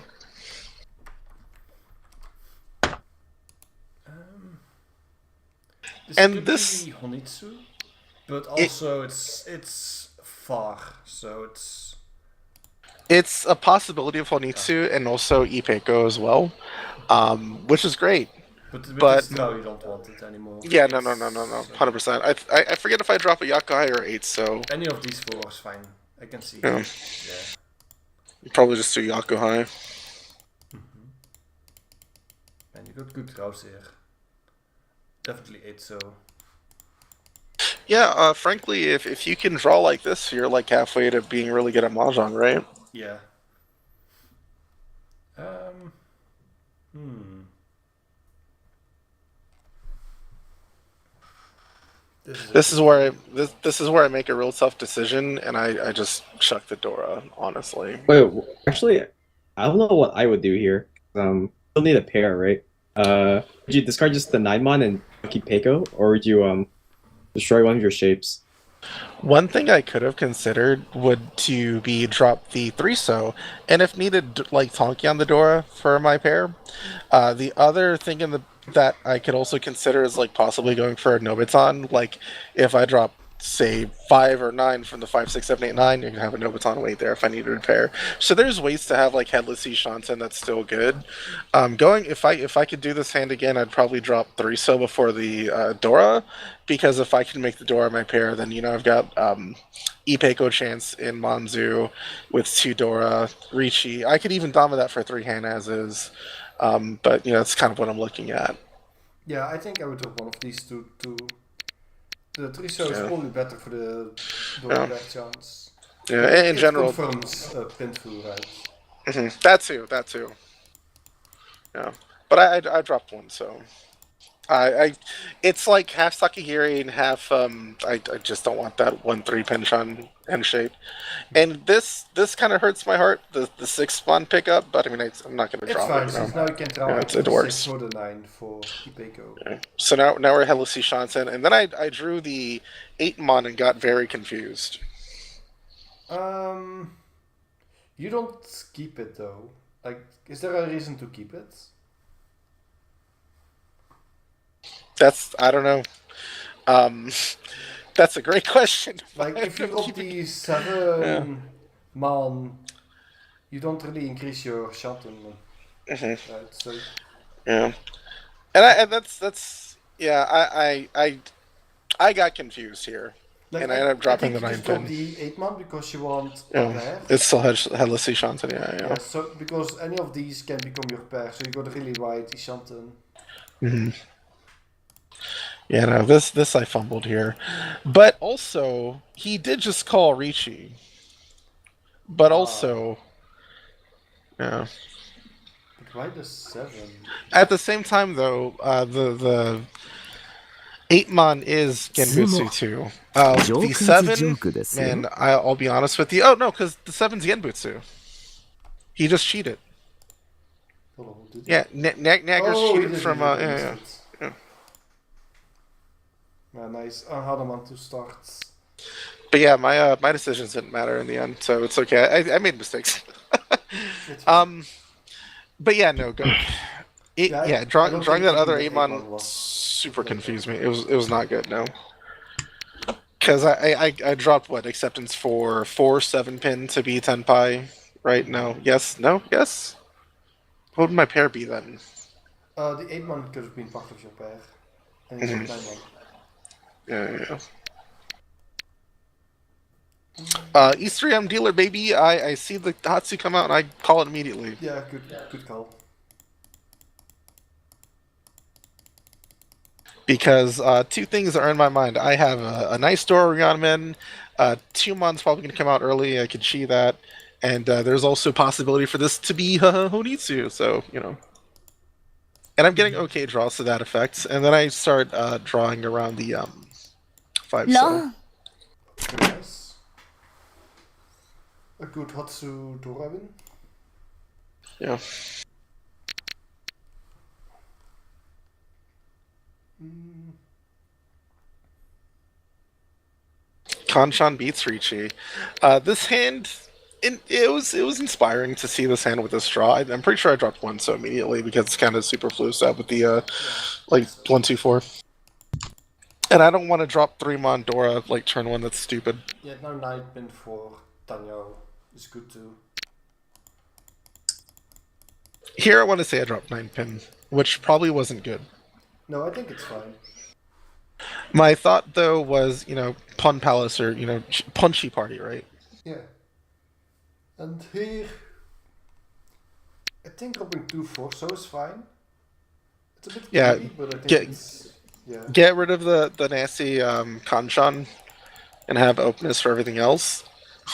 This And could this- be Honitsu, but also it's far, so it's. It's a possibility of Honitsu and also Ipeko as well, which is great. But But- now you don't want it anymore. Yeah, no, It's- 100%. I forget if I drop a Yakai or 8 so. Any of these 4 is fine. I can see. Yeah. Yeah. Probably just do Yakuhai. And you got good draws here. Definitely 8 so. Yeah, frankly, if you can draw like this, you're like halfway to being really good at Mahjong, right? Yeah. Hmm. This is where this is where I make a real tough decision, and I just chuck the Dora, honestly. Wait, actually, I don't know what I would do here. Still need a pair, right? Would you discard just the 9-mon and keep Peiko, or would you destroy one of your shapes? One thing I could have considered would to be drop the 3-so, and if needed, like Tonki on the Dora for my pair. The other thing that I could also consider is like possibly going for a Nobiton. Like if I drop say 5 or 9 from the 5, 6, 7, 8, 9, you can have a Nobiton wait there if I need to repair. So there's ways to have like Headless Sea Shanten that's still good. Going if I could do this hand again, I'd probably drop 3-so before the Dora, because if I can make the Dora my pair, then I've got Ipeiko chance in Manzu with 2 Dora, Ricci. I could even Dama that for 3 hand as is. But that's kind of what I'm looking at. Yeah, I think I would drop one of these two too. The 3-so is probably better for the Dora back chance. Yeah, in it general. confirms Printful, right? That too. Yeah, but I dropped one, so I it's like half Sakigiri and half I just don't want that 1/3 Penchon end shape, and this kind of hurts my heart, the 6-mon pickup, but I mean I'm not going to It's drop fine, it. since now you can draw it works. for the 9 for Ipeiko. Okay. So now we're Headless Sea Shanten, and then I drew the 8-mon and got very confused. You don't keep it though. Like, is there a reason to keep it? I don't know. That's a great question. Like, if you drop the 7-man, you don't really increase your Shanten. Right, so... Yeah. And that's I got confused here. Like, and I ended up dropping the 9 just drop pin. the 8-man because you want a Yeah. pair. It's still Headless Sea Shanten, yeah. So, because any of these can become your pair, so you got a really wide Shanten. Yeah, no, this I fumbled here. But also, he did just call Ricci. But also, yeah. But why the 7? At the same time, though, the 8-mon is Genbutsu too. The 7, man, I'll be honest with you. Oh no, because the 7's Genbutsu. He just cheated. Hold on, did Yeah, Nagger's cheated from yeah. Nice. Hardeman to start. But yeah, my decisions didn't matter in the end, so it's okay. I made mistakes. But yeah, no, go. Drawing that other 8-mon super confused me. It was not good, no. Because I dropped acceptance for 4 7-pin to be Tenpai, right? No, yes, no, yes. What would my pair be then? The 8-man could have been part of your pair, and it's 9-man. Yeah. E3M dealer, baby. I see the Hatsu come out and I call it immediately. Yeah, good call. Because 2 things are in my mind. I have a nice Dora Ryomen. 2 months probably going to come out early. I can see that. And there's also a possibility for this to be Honitsu. So, And I'm getting okay draws to that effect. And then I start drawing around the 5. So. Very nice. A good Hatsu Dora win. Yeah. Kanchan beats Ricci. This hand, it was inspiring to see this hand with this draw. I'm pretty sure I dropped 1 so immediately because it's kind of superfluous out with the 1, 2, 4. And I don't want to drop 3-mon Dora turn 1. That's stupid. Yeah, now 9-pin for Tanyo is good too. Here I want to say I dropped 9-pin, which probably wasn't good. No, I think it's fine. My thought though was, Pun Palace or Punchy Party, right? Yeah. And here, I think dropping 2 4 so is fine. It's a bit greedy, but I think it's Yeah. Get rid of the nasty Kanchan and have openness for everything else.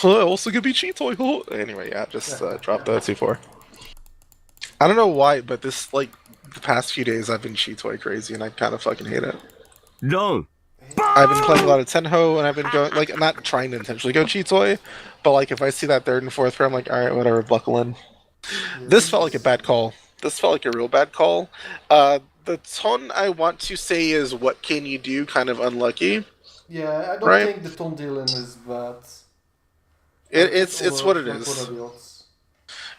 Also could be Cheetoy. Anyway, yeah, just drop the 2-4. I don't know why, but this, like, the past few days I've been Cheetoy crazy and I kind of fucking hate it. ロン I've been playing a lot of Tenho and I've been going, like, not trying to intentionally go Cheetoy, but, like, if I see that 3rd and 4th pair, I'm like, alright, whatever, buckle in. This felt like a bad call. This felt like a real bad call. The ton I want to say is what can you do, kind of unlucky. Yeah, I don't Right. think the ton dealing is bad. It's what it is.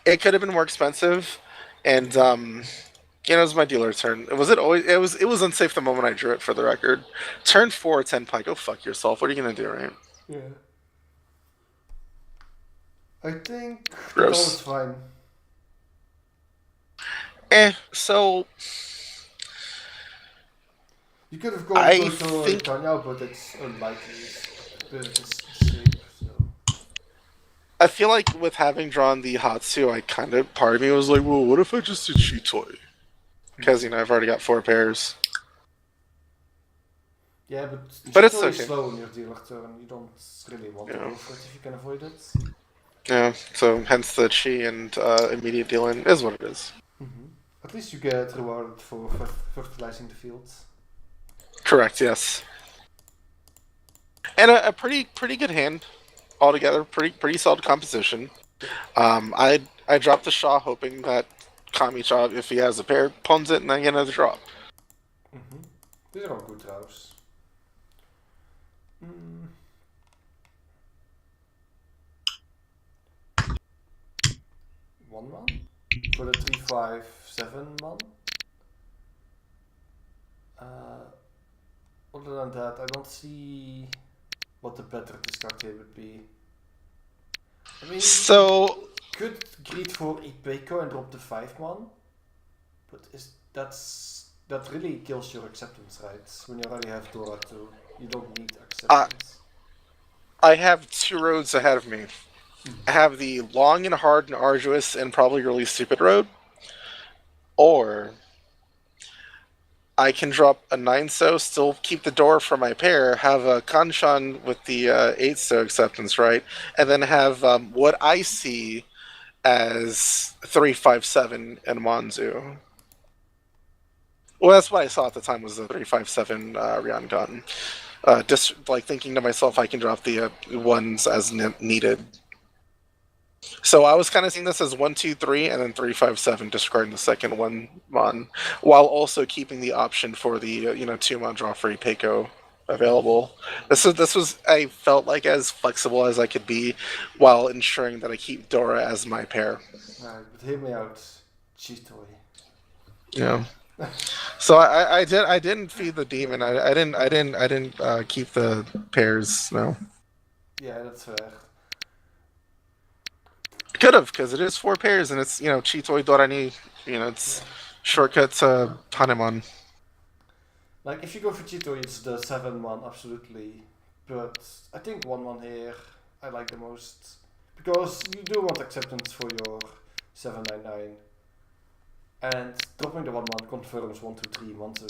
It could have been more expensive, and it was my dealer's turn. Was it always? It was unsafe the moment I drew it. For the record, turn 4, 10 pie. Go fuck yourself. What are you gonna do, right? Yeah. I think Gross. the call is fine. So You could have gone I Toto think- Tanya, but it's unlikely. But it's shape, so. I feel like with having drawn the Hatsu, I kind of part of me was like, well, what if I just did Cheetoy? Because I've already got 4 pairs. Yeah, But it's really okay. slow on your dealer turn. You don't really want to Yeah. go for it if you can avoid it. Yeah. So hence the Chi and immediate dealing is what it is. At least you get rewarded for fertilizing the fields. Correct. Yes. And a pretty good hand altogether. Pretty solid composition. I dropped the Shaw hoping that Kami Shaw, if he has a pair, pawns it and I get another drop. These are all good draws. 1 man for the 3/5/7 man. Other than that, I don't see what the better discard here would be. I mean, So could greed for Ipeco and drop the 5 man, but that really kills your acceptance, right? When you already have Dora 2, you don't need acceptance. I have 2 roads ahead of me. I have the long and hard and arduous and probably really stupid road, or I can drop a 9-so, still keep the door for my pair, have a Kanchan with the 8-so acceptance, right? And then have what I see as 3/5/7 and Manzu. Well, that's what I saw at the time was the 3/5/7 Ryangan. Just like thinking to myself, I can drop the ones as needed. So I was kind of seeing this as 1, 2, 3, and then 3/5/7, discarding the second 1 mon, while also keeping the option for the 2 mon draw free Peiko available. This was I felt like as flexible as I could be, while ensuring that I keep Dora as my pair. Right, but hear me out, Cheetoy. Yeah. So I didn't feed the demon. I didn't keep the pairs. No. Yeah, that's fair. Could have, because it is 4 pairs, and it's Cheetoy Dorani. It's shortcut to Hanemon. Like, if you go for Cheetoy, it's the 7 one, absolutely. But I think 1 1 here I like the most. Because you do want acceptance for your 799. And dropping the 1 1 confirms 1, 2, 3, 1, 2.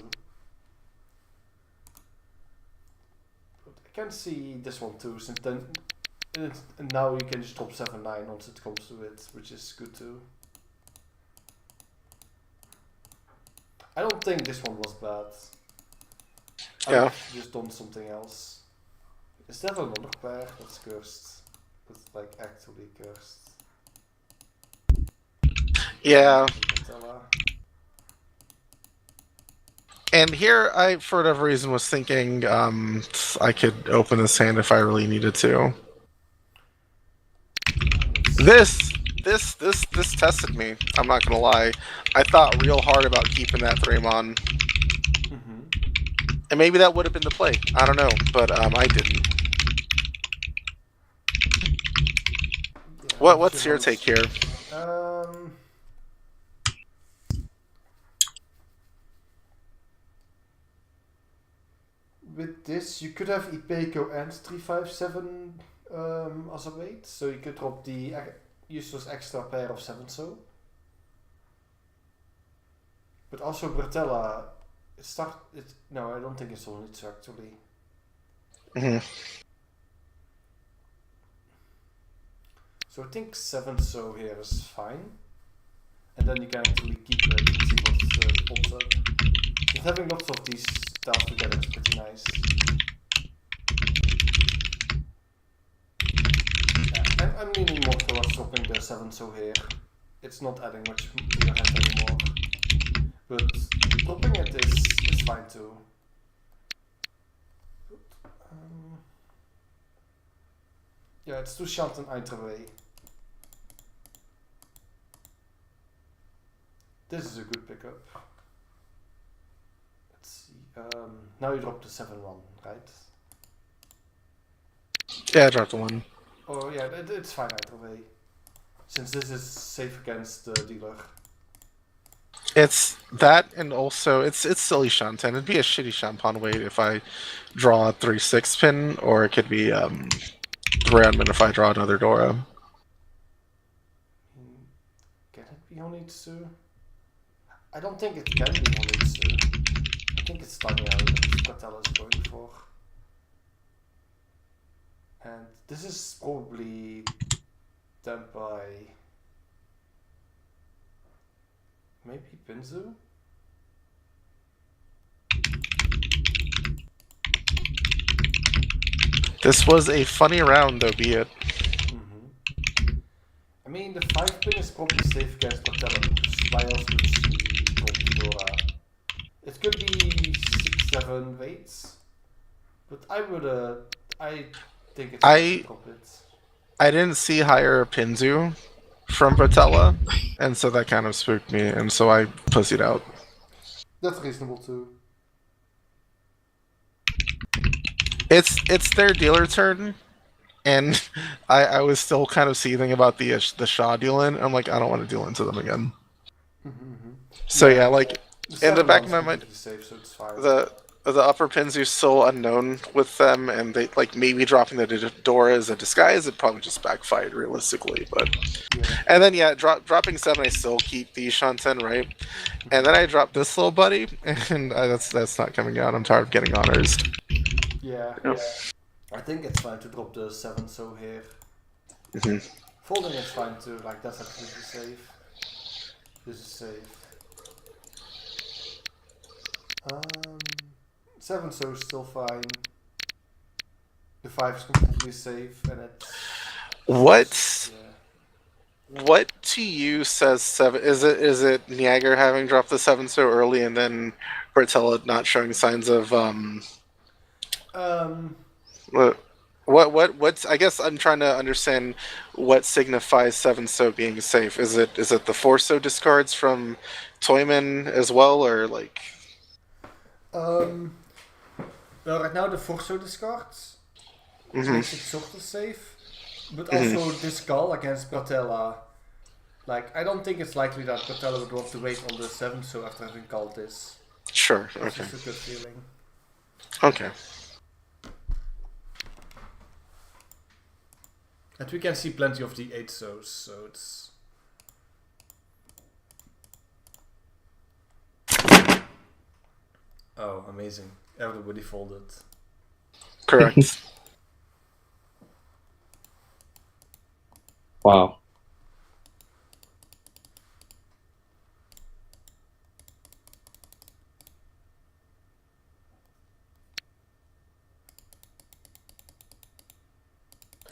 But I can see this one too, since then. And now you can just drop 7/9 once it comes to it, which is good too. I don't think this one was bad. Yeah. I've just done something else. Is that another pair? That's cursed. That's like actually cursed. Yeah. Patella. And here, I for whatever reason was thinking I could open this hand if I really needed to. This tested me. I'm not gonna lie. I thought real hard about keeping that 3-mon. And maybe that would have been the play. I don't know, but I didn't. Yeah, What's your take here? With this, you could have Ipeco and 3/5/7 as a weight, so you could drop the useless extra pair of 7-so. But also Bertella No, I don't think it's only two actually. Hmm. So I think 7 so here is fine. And then you can actually keep it and see what pops up. Just having lots of these stuff together is pretty nice. Yeah, I'm leaning more towards dropping the 7 so here. It's not adding much to your hand anymore. But dropping it is fine too. Yeah, it's too short and either way. This is a good pickup. Let's see. Now you drop the 7-1, right? Yeah, I dropped the 1. Oh yeah, it's fine either way. Since this is safe against the dealer. It's that, and also it's silly Shanten. It'd be a shitty Champagne weight if I draw a 3/6 pin, or it could be Randman if I draw another Dora. Can it be Honitsu? I don't think it can be Honitsu. I think it's Tanya that Patella is going for. And this is probably done by maybe Pinzu? This was a funny round, though, be it. I mean, the 5 pin is probably safe against Patella, because why else would she drop Dora? It could be 6-7 weights, but I think it's I drop it. I didn't see higher Pinzu from Patella, and so that kind of spooked me, and so I pussied out. That's reasonable too. It's their dealer turn, and I was still kind of seething about the Shaw deal in. I'm like, I don't want to deal into them again. So yeah, like in the back of my mind, safe, so it's fine. the upper pins are still unknown with them, and they like maybe dropping the Dora as a disguise. It probably just backfired realistically, but and then yeah, dropping 7, I still keep the Shanten, right, and then I drop this little buddy, and that's not coming out. I'm tired of getting honors. Yeah. I think it's fine to drop the 7 so here. Folding is fine too. Like that's absolutely safe. This is safe. 7 so is still fine. The 5 is completely safe, and it's What to you says 7? Is it Niagara having dropped the 7 so early, and then Bertella not showing signs of What's I guess I'm trying to understand what signifies 7 so being safe. Is it the 4 so discards from Toyman as well, or like? Well, right now the 4 so discards makes it sort of safe, but also this call against Bratella. Like, I don't think it's likely that Bratella would want to wait on the 7 so after having called this. Sure. It's Okay. just a good feeling. Okay. And we can see plenty of the 8 so's, so it's... Oh, amazing. Everybody folded. Correct. Wow.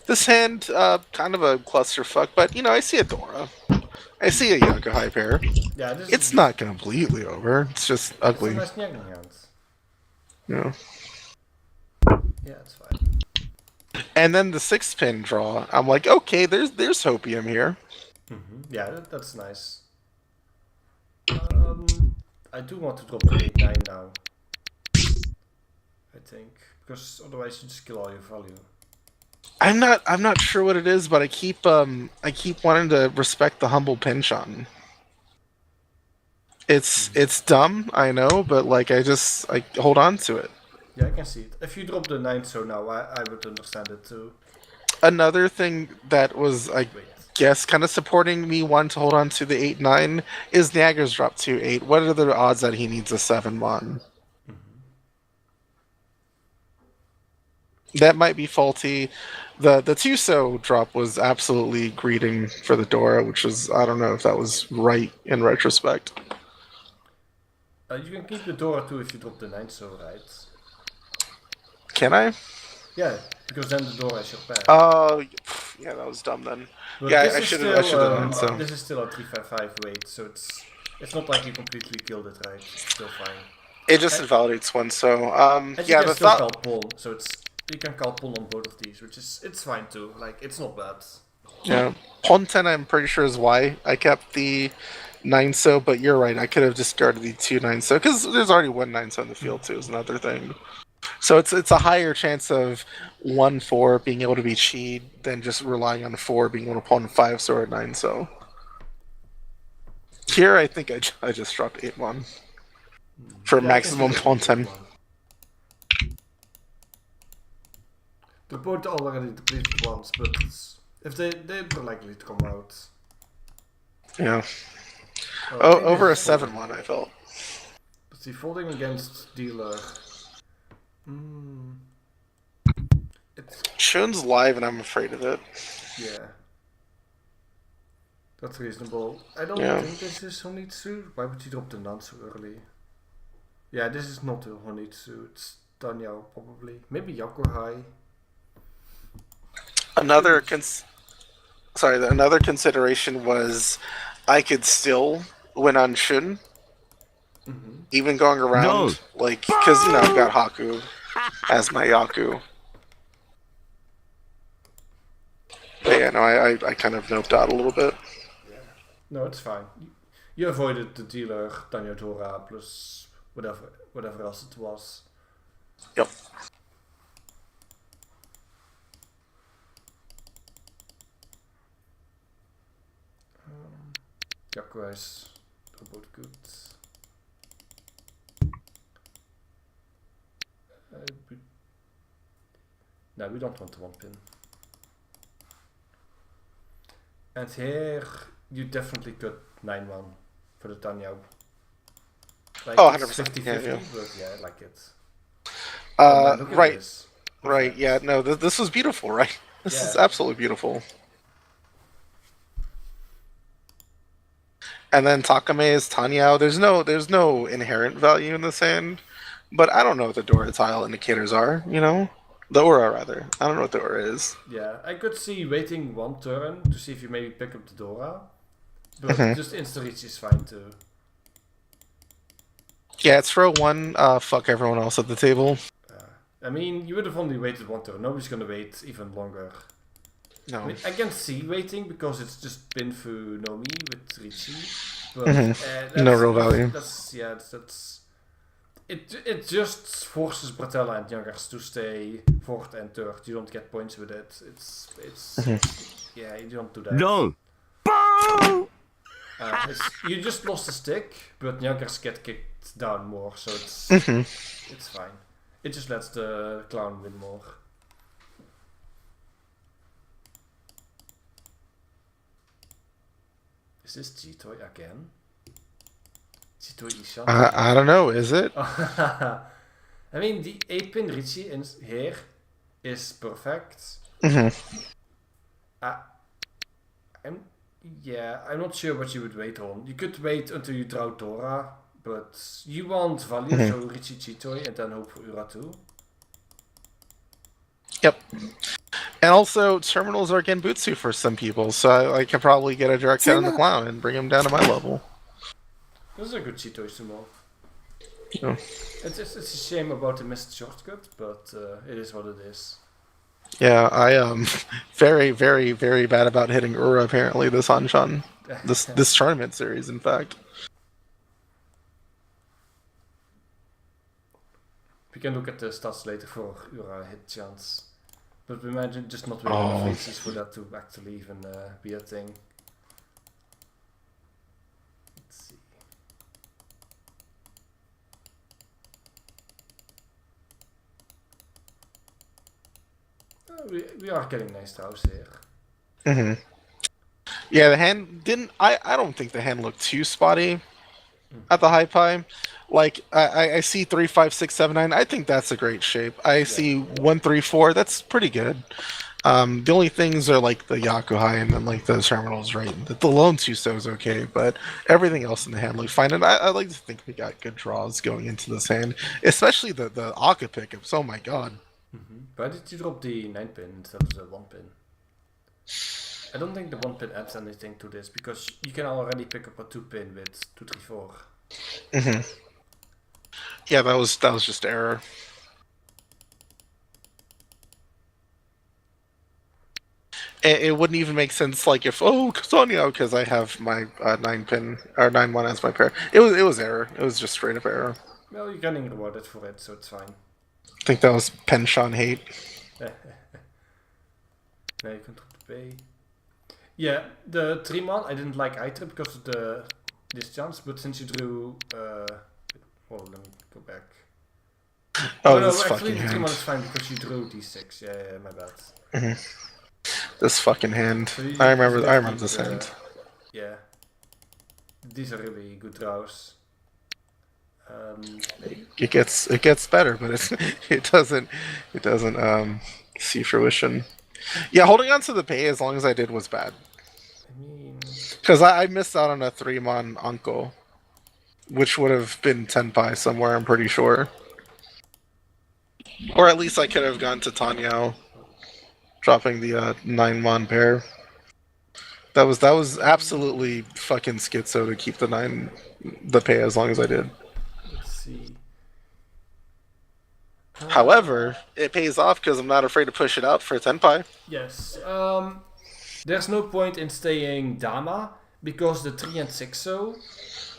This hand, kind of a clusterfuck, but I see a Dora. I see a Yaka high pair. Yeah, this It's is, not completely over. It's just it's a ugly. nice Nyang hand. Yeah. Yeah, it's fine. And then the 6 pin draw. I'm like, okay, there's hopium here. Yeah, that's nice. I do want to drop the 8-9 now. I think. Because otherwise you just kill all your value. I'm not sure what it is, but I keep wanting to respect the humble pinchon. It's dumb, I know, but like I hold on to it. Yeah, I can see it. If you drop the 9 so now, I would understand it too. Another thing that was, I Wait. guess, kind of supporting me wanting to hold on to the 8-9 is Niagara's drop 2-8. What are the odds that he needs a 7-1? That might be faulty. The Tuso drop was absolutely greeting for the Dora, which was, I don't know if that was right in retrospect. You can keep the Dora too if you drop the 9 so right? Can I? Yeah, because then the Dora is your pair. Oh, yeah, that was dumb then. But Yeah, this I is should still, have done so. This is still a 355 weight, so it's not like you completely killed it, right? It's still fine. It just invalidates one, so And you yeah, can the still thought. call pull, so you can call pull on both of these, which is it's fine too. Like it's not bad. Yeah, Ponten, I'm pretty sure is why I kept the 9 so, but you're right. I could have discarded the 2 9 so because there's already 1 9 so in the field too. Is another thing. So it's a higher chance of 1 4 being able to be cheat than just relying on 4 being able to pawn 5 so or 9 so. Here, I think I just dropped 8 1 for Yeah, maximum I think pawn it's a 10. good one. They're both already depleted ones, but if they're likely to come out. Yeah. Oh, maybe Over a it's 7 folding. 1, I felt. But see, folding against dealer. It's Shun's live, and I'm afraid of it. yeah. That's reasonable. I don't Yeah. think this is Honitsu. Why would you drop the Nan so early? Yeah, this is not a Honitsu. It's Danyao probably. Maybe Yakuhai. Another consideration was I could still win on Shun, even going around, like, because, you know, I've got Haku as my Yaku. But yeah, no, I kind of noped out a little bit. No, it's fine. You avoided the dealer, Danyao Dora, plus whatever else it was. Yep. Yakuhai's are both good. No, we don't want the 1 pin. And here, you definitely cut 9 1 for the Danyao. Like, Oh, it's 100%, 50-50, yeah. but yeah, I like it. Oh, man, look at Right, this. right, yeah, no, this was beautiful, right? This is Yeah. absolutely beautiful. And then Takame is Tanyao. There's no inherent value in this hand, but I don't know what the Dora tile indicators are, you know? The Aura, rather. I don't know what the Aura is. Yeah, I could see waiting 1 turn to see if you maybe pick up the Dora, but just instant reach is fine too. Yeah, it's row 1, fuck everyone else at the table. I mean, you would have only waited 1 turn. Nobody's gonna wait even longer. No. I mean, I can see waiting because it's just Pinfu Nomi with Richie, but No real value. It just forces Bratella and Youngers to stay 4th and 3rd. You don't get points with it. Yeah, you don't do that. ロン You just lost a stick, but Youngers get kicked down more, so it's fine. It just lets the clown win more. Is this G-Toy again? G-Toy Ishan? I don't know, is it? I mean, the 8-pin Richie in here is perfect. I'm not sure what you would wait on. You could wait until you draw Dora, but you want value, so Richie G-Toy, and then hope for Ura too. Yep. And also, terminals are Genbutsu for some people, so I can probably get a direct hit on the clown and bring him down to my level. This is a good G-Toy sumo. Yeah. It's a shame about the missed shortcut, but it is what it is. Yeah, I am very, very, very bad about hitting Ura apparently this Hanshan. This tournament series, in fact. We can look at the stats later for Ura hit chance. But imagine just not winning enough aces for that to actually even be a thing. Let's see. We are getting nice draws here. Yeah, the hand didn't. I don't think the hand looked too spotty at the high pie. Like I see 3, 5, 6, 7, 9. I think that's a great shape. I see 1, 3, 4. That's pretty good. The only things are like the Yakuhai and then like the terminals, right? The lone Tuso is okay, but everything else in the hand looks fine. And I like to think we got good draws going into this hand, especially the Aka pickups. Oh my god. Why did you drop the 9 pin instead of the 1 pin? I don't think the 1 pin adds anything to this because you can already pick up a 2 pin with 2, 3, 4. Yeah, that was just error. It wouldn't even make sense, like if Sonya, because I have my 9 pin or 9-1 as my pair. It was error. It was just straight up error. Well, you're getting rewarded for it, so it's fine. I think that was Penshon hate. Now you can drop the pay. Yeah, the 3-man I didn't like either because of the chance, but since you drew let me go back. Oh, no, this actually fucking the 3-man hand. is fine because you drew d6. Yeah, my bad. This fucking hand. So you I remember definitely this hand. Yeah. These are really good draws. It gets better, but it doesn't see fruition. Yeah, holding on to the pay as long as I did was bad. I mean, Because I missed out on a 3-mon Anko, which would have been Tenpai somewhere, I'm pretty sure. Or at least I could have gone to Tanyao, dropping the 9-mon pair. That was absolutely fucking schizo to keep the pay as long as I did. let's see. However, it pays off because I'm not afraid to push it out for Tenpai. Yes. There's no point in staying Dama because the 3 and 6 so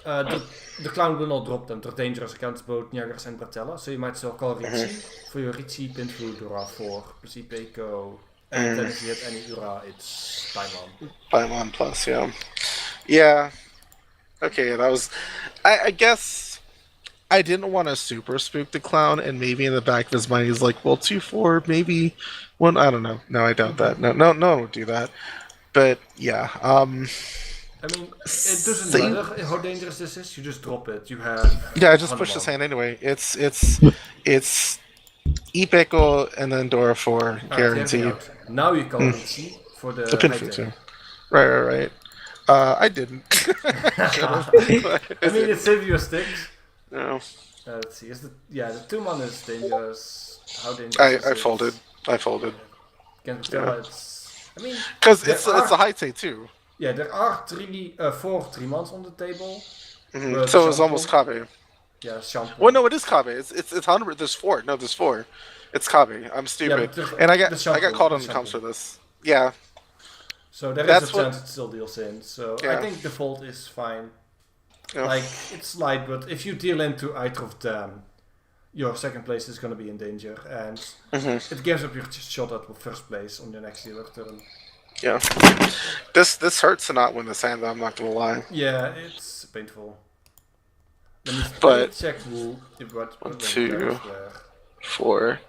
the clown will not drop them. They're dangerous against both Nyagers and Bratella, so you might still call Ritchie. For your Ritchie, pin through Dura 4, plus Peiko, and then if you hit any Ura, it's Paimon. Paimon plus, yeah. Yeah. Okay, that was... I guess I didn't want to super spook the clown, and maybe in the back of his mind he's like, well, 2-4, maybe 1... I don't know. No, I doubt that. No one would do that. But, yeah. I mean, it doesn't matter how dangerous this is, you just drop it. You have... Yeah, I just pushed his hand anyway. It's Ipeko and then Dora 4, guaranteed. Now you call Ritchie for the pin high for tech. 2. Right. I didn't. I mean, it saved you a stick. No. Let's see. The 2-man is dangerous. How dangerous? I folded. Against Bratella, it's... I mean... Because it's a high take too. Yeah, there are 4 3-mans on the table. So it's almost Kabe. Yeah, Shampoo. Well, no, it is Kabe. It's 100. There's 4. No, there's 4. It's Kabe. I'm stupid. And I got called on the comps for this. Yeah. So there is a chance it still deals in. So I think the fold is fine. Yeah. Like, it's light, but if you deal into either of them, your second place is going to be in danger. And it gives up your shot at first place on your next dealer turn. Yeah. This hurts to not win this hand, though, I'm not going to lie. Yeah, it's painful. Let me check who... 2, 4.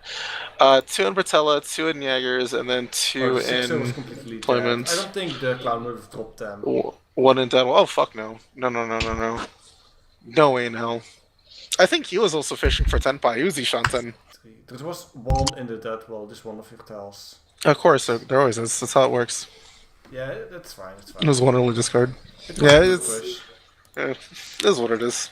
2 in Bratella, 2 in Jaegers, and then 2 in Deployments. I don't think the clown would have dropped them. 1 in Deadwall. Oh, fuck no. No. No way in hell. I think he was also fishing for Tenpai. He was Ishanten. There was 1 in the Deadwall, just one of your tiles. Of course, there always is. That's how it works. Yeah, that's fine. It was 1 early discard. Yeah, it is what it is.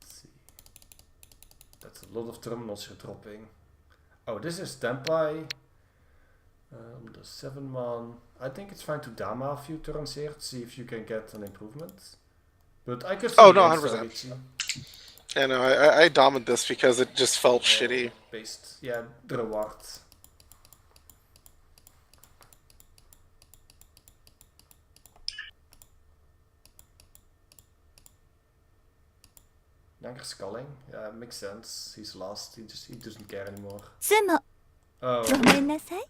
Let's see. That's a lot of terminals you're dropping. Oh, this is Tenpai. The 7-man. I think it's fine to Dama a few turns here to see if you can get an improvement. But I could see 100%. Yeah, no, I dominated this because it just felt shitty. Based. Yeah, the reward. Nanger sculling. Yeah, makes sense. He's lost. He doesn't care anymore. つも Oh, ごめんなさい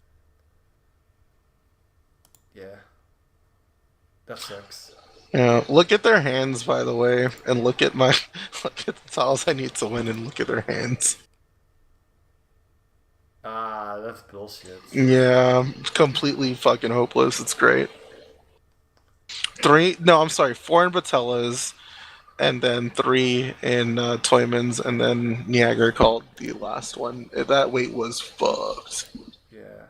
yeah. That sucks. Yeah, look at their hands, by the way, and look at my look at the tiles I need to win, and look at their hands. Ah, that's bullshit. Yeah, completely fucking hopeless. It's great. 4 in Batellas, and then 3 in Toymans, and then Niagara called the last one. That wait was fucked. Yeah.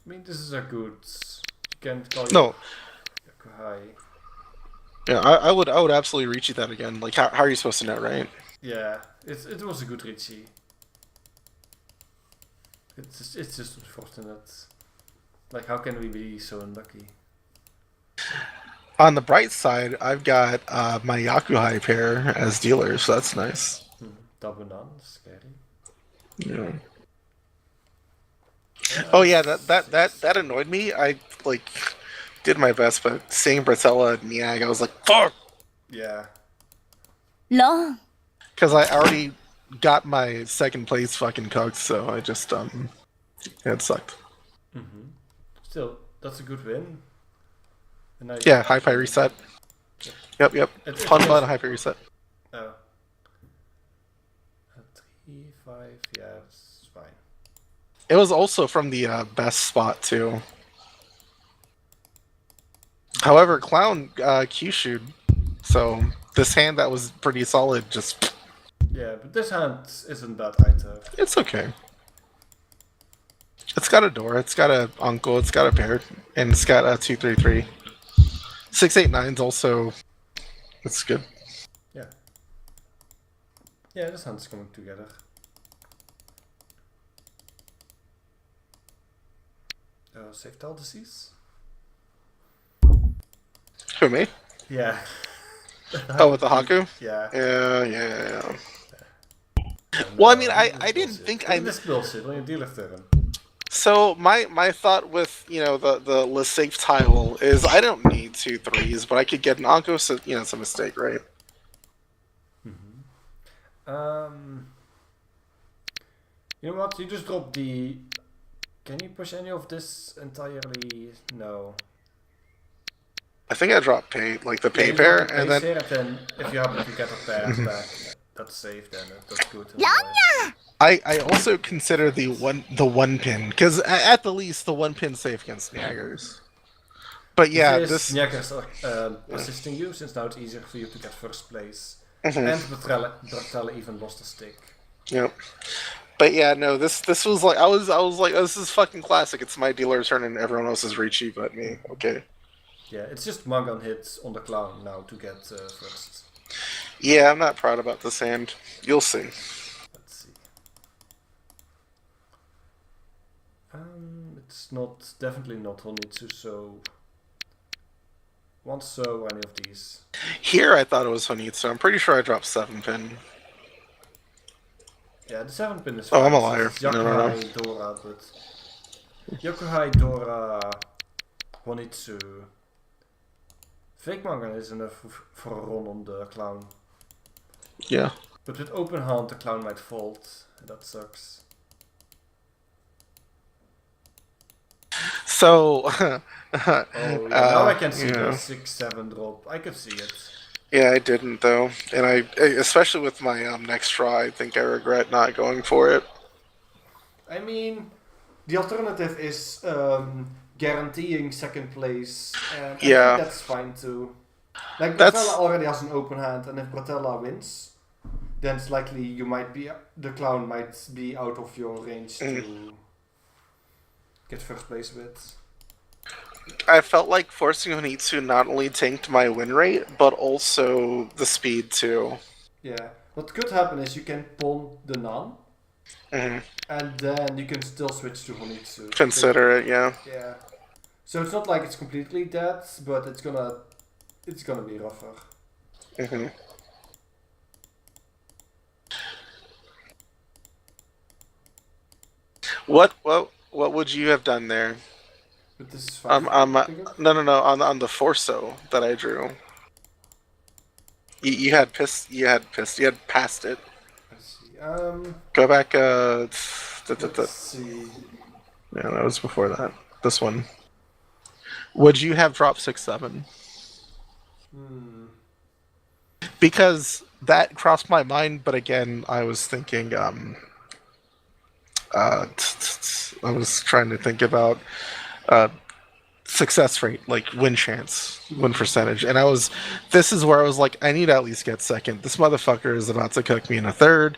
I mean, this is a good. You can call No, Yakuhai. yeah, I would absolutely reach you that again. Like, how are you supposed to know, right? Yeah, it was a good Richie. It's just unfortunate. Like, how can we be so unlucky? On the bright side, I've got my Yakuhai pair as dealers, so that's nice. Dabunan, scary. Yeah. Oh yeah, that annoyed me. I like did my best, but seeing Bratella and Niag, I was like, fuck, Yeah. ローン because I already got my second place fucking cooked, so I just yeah, it sucked. Still, that's a good win. And Yeah, high pie reset. Yep. It's Fun just- high pie reset. Oh. 3, 5, yeah, it's fine. It was also from the best spot too. However, Clown Q-shoot, so this hand that was pretty solid just. Yeah, but this hand isn't bad either. It's okay. It's got a door, it's got a uncle, it's got a pair, and it's got a 2-3-3. 6-8-9's also. It's good. Yeah. Yeah, this hand's coming together. Save tile disease? Who, me? Yeah. Oh, with the Haku? Yeah. Yeah. Well, I mean, I didn't think I. This bullshit on your dealer turn. So my thought with the safe tile is I don't need 2 3s, but I could get an Anko, so it's a mistake, right? You know what? You just drop the. Can you push any of this entirely? No. I think I dropped pay like the pay you pair, drop the and base then here, then if you happen to get a pair back, that's safe. Then that's good. I also consider the one pin because at the least the 1 pin safe against Niagars. But yeah, this Niagara's assisting you since now it's easier for you to get first place. Mhm. And Bertella even lost a stick. Yep. But yeah, no, this was like I was like, oh, this is fucking classic. It's my dealer turn and everyone else is Ricci but me. Okay. Yeah, it's just Magan hits on the clown now to get first. Yeah, I'm not proud about this hand. You'll see. Let's see. It's not definitely not Honitsu, so one so any of these. Here I thought it was Honitsu. I'm pretty sure I dropped 7 pin. Yeah, the 7 pin is Oh, I'm a fine. liar. It's No. Yakuhai, Dora, but Yakuhai, Dora, Honitsu. Fake Magan is enough for a run on the clown. Yeah. But with open hand the clown might fold, and that sucks. So Oh, yeah, now I can see yeah. the 6-7 drop. I could see it. Yeah, I didn't though, and I especially with my next try, I think I regret not going for it. I mean, the alternative is guaranteeing second place, and I Yeah. think that's fine too. Like, That's- Bratella already has an open hand, and if Bratella wins, then it's likely the clown might be out of your range to get first place with. I felt like forcing Honitsu not only tanked my win rate, but also the speed too. Yeah. What could happen is you can pawn the Nan, Mhm. and then you can still switch to Honitsu. Consider it, yeah. Yeah. So it's not like it's completely dead, but it's gonna be rougher. hmm What would you have done there? But this is fine. No, on the Forso that I drew. You had passed it. Let's see. Go back. Let's see. Yeah, that was before that. This one. Would you have dropped 6-7? Because that crossed my mind, but again, I was thinking, I was trying to think about uh, success rate, like win chance, win percentage, and this is where I was like, I need to at least get second. This motherfucker is about to cook me in a third.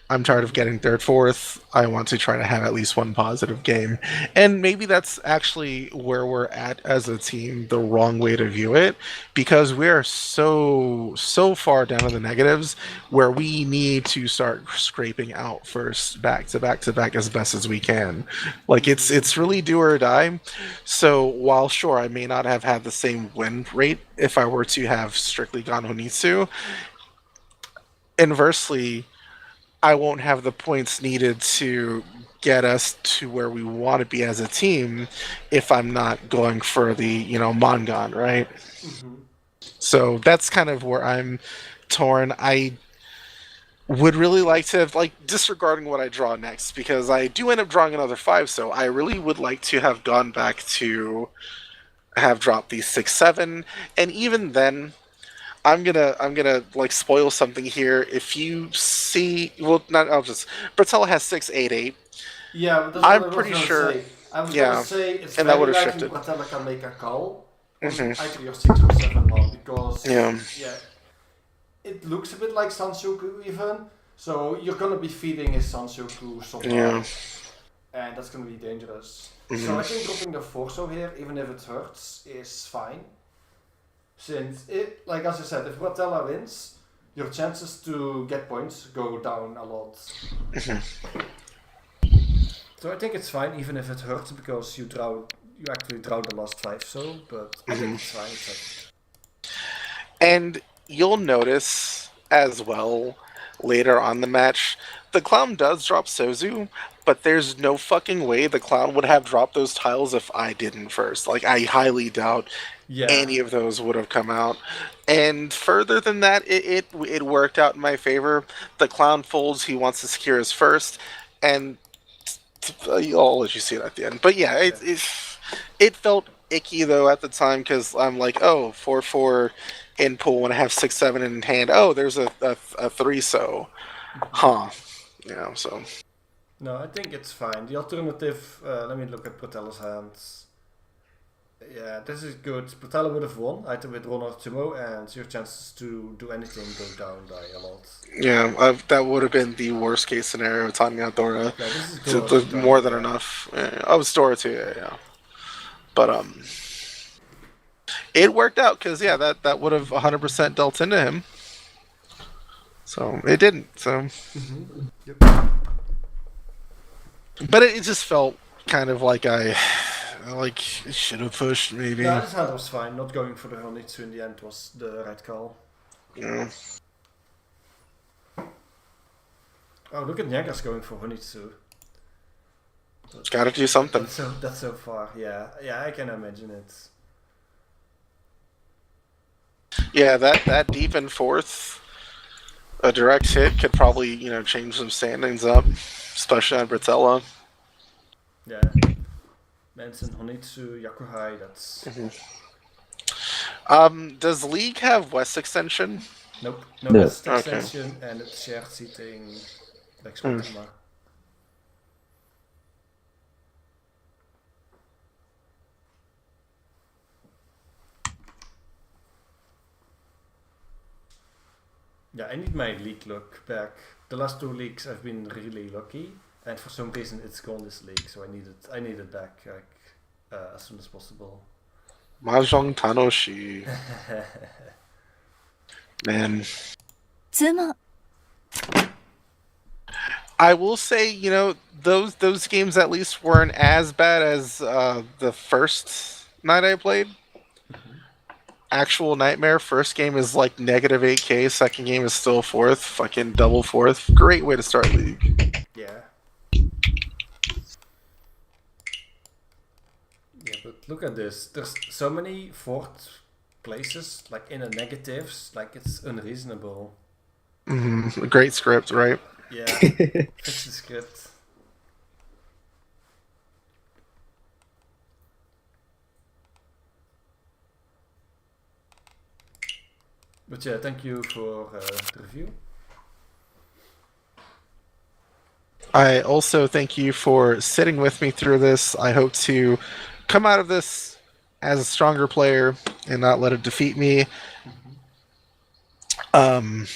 I'm tired of getting third, fourth. I want to try to have at least one positive game. And maybe that's actually where we're at as a team, the wrong way to view it, because we are so far down in the negatives where we need to start scraping out first back to back to back as best as we can. Like it's really do or die. So while sure I may not have had the same win rate if I were to have strictly gone Honitsu, inversely I won't have the points needed to get us to where we want to be as a team if I'm not going for the, Mongon, right? So that's kind of where I'm torn. I would really like to have, disregarding what I draw next, because I do end up drawing another 5, so I really would like to have gone back to have dropped these 6-7, and even then, I'm gonna spoil something here. If you see, Bertella has 6-8-8. Yeah, but that's I'm what I was pretty gonna sure. say. I was Yeah, gonna say it's and that very would've likely shifted. Bratella can make a call on Mhm. either your 6 or 7 one because Yeah. it looks a bit like Sansoku even. So you're gonna be feeding his Sansoku somehow. Yeah. And that's gonna be dangerous. Mhm. So I think dropping the Forso here, even if it hurts, is fine. Since like as I said, if Bratella wins, your chances to get points go down a lot. So I think it's fine, even if it hurts, because you actually draw the last 5. So, but I think it's fine. It's like, And you'll notice as well later on the match, the clown does drop Sozu, but there's no fucking way the clown would have dropped those tiles if I didn't first. Like, I highly doubt any of those would have come out. And further than that, it worked out in my favor. The clown folds, he wants to secure his first, and I'll let you see it at the end. But yeah, it felt icky though at the time, because I'm like, oh, 4-4 in pool when I have 6-7 in hand. Oh, there's a 3, so so. no, I think it's fine. The alternative, let me look at Bratella's hands. Yeah, this is good. Bratella would have won either with Ron or Tsumo, and your chances to do anything go down by a lot. Yeah, that would have been the worst case scenario. Tanya Dora, Yeah, this is Dora, more than enough. I was Dora too, yeah. But it worked out because that would have 100% dealt into him. So it didn't. So, Yep. but it just felt kind of like I should have pushed maybe. No, this hand was fine. Not going for the Honitsu in the end was the right call. Yeah. Oh, look at Nyagas going for Honitsu. Got to do something. That's so far. Yeah, I can imagine it. Yeah, that deep in fourth, a direct hit could probably change some standings up, especially on Bratella. Yeah. Manson, Honitsu, Yakuhai, that's... Does League have West Extension? Nope. No No. West extension, and it's shared seating like Spartima. Yeah, I need my league luck back. The last 2 leagues I've been really lucky, and for some reason it's gone this league, so I need it back as soon as possible. Mahjong Tanoshi. Man. 妻 I will say, those games at least weren't as bad as the first night I played. Actual Nightmare, first game is like negative 8k, second game is still fourth, fucking double fourth. Great way to start League. Yeah. Yeah, but look at this. There's so many 4th places, like in the negatives, like it's unreasonable. A great script, right? Yeah, fix the script. But yeah, thank you for the review. I also thank you for sitting with me through this. I hope to come out of this as a stronger player and not let it defeat me. What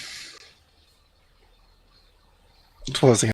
was I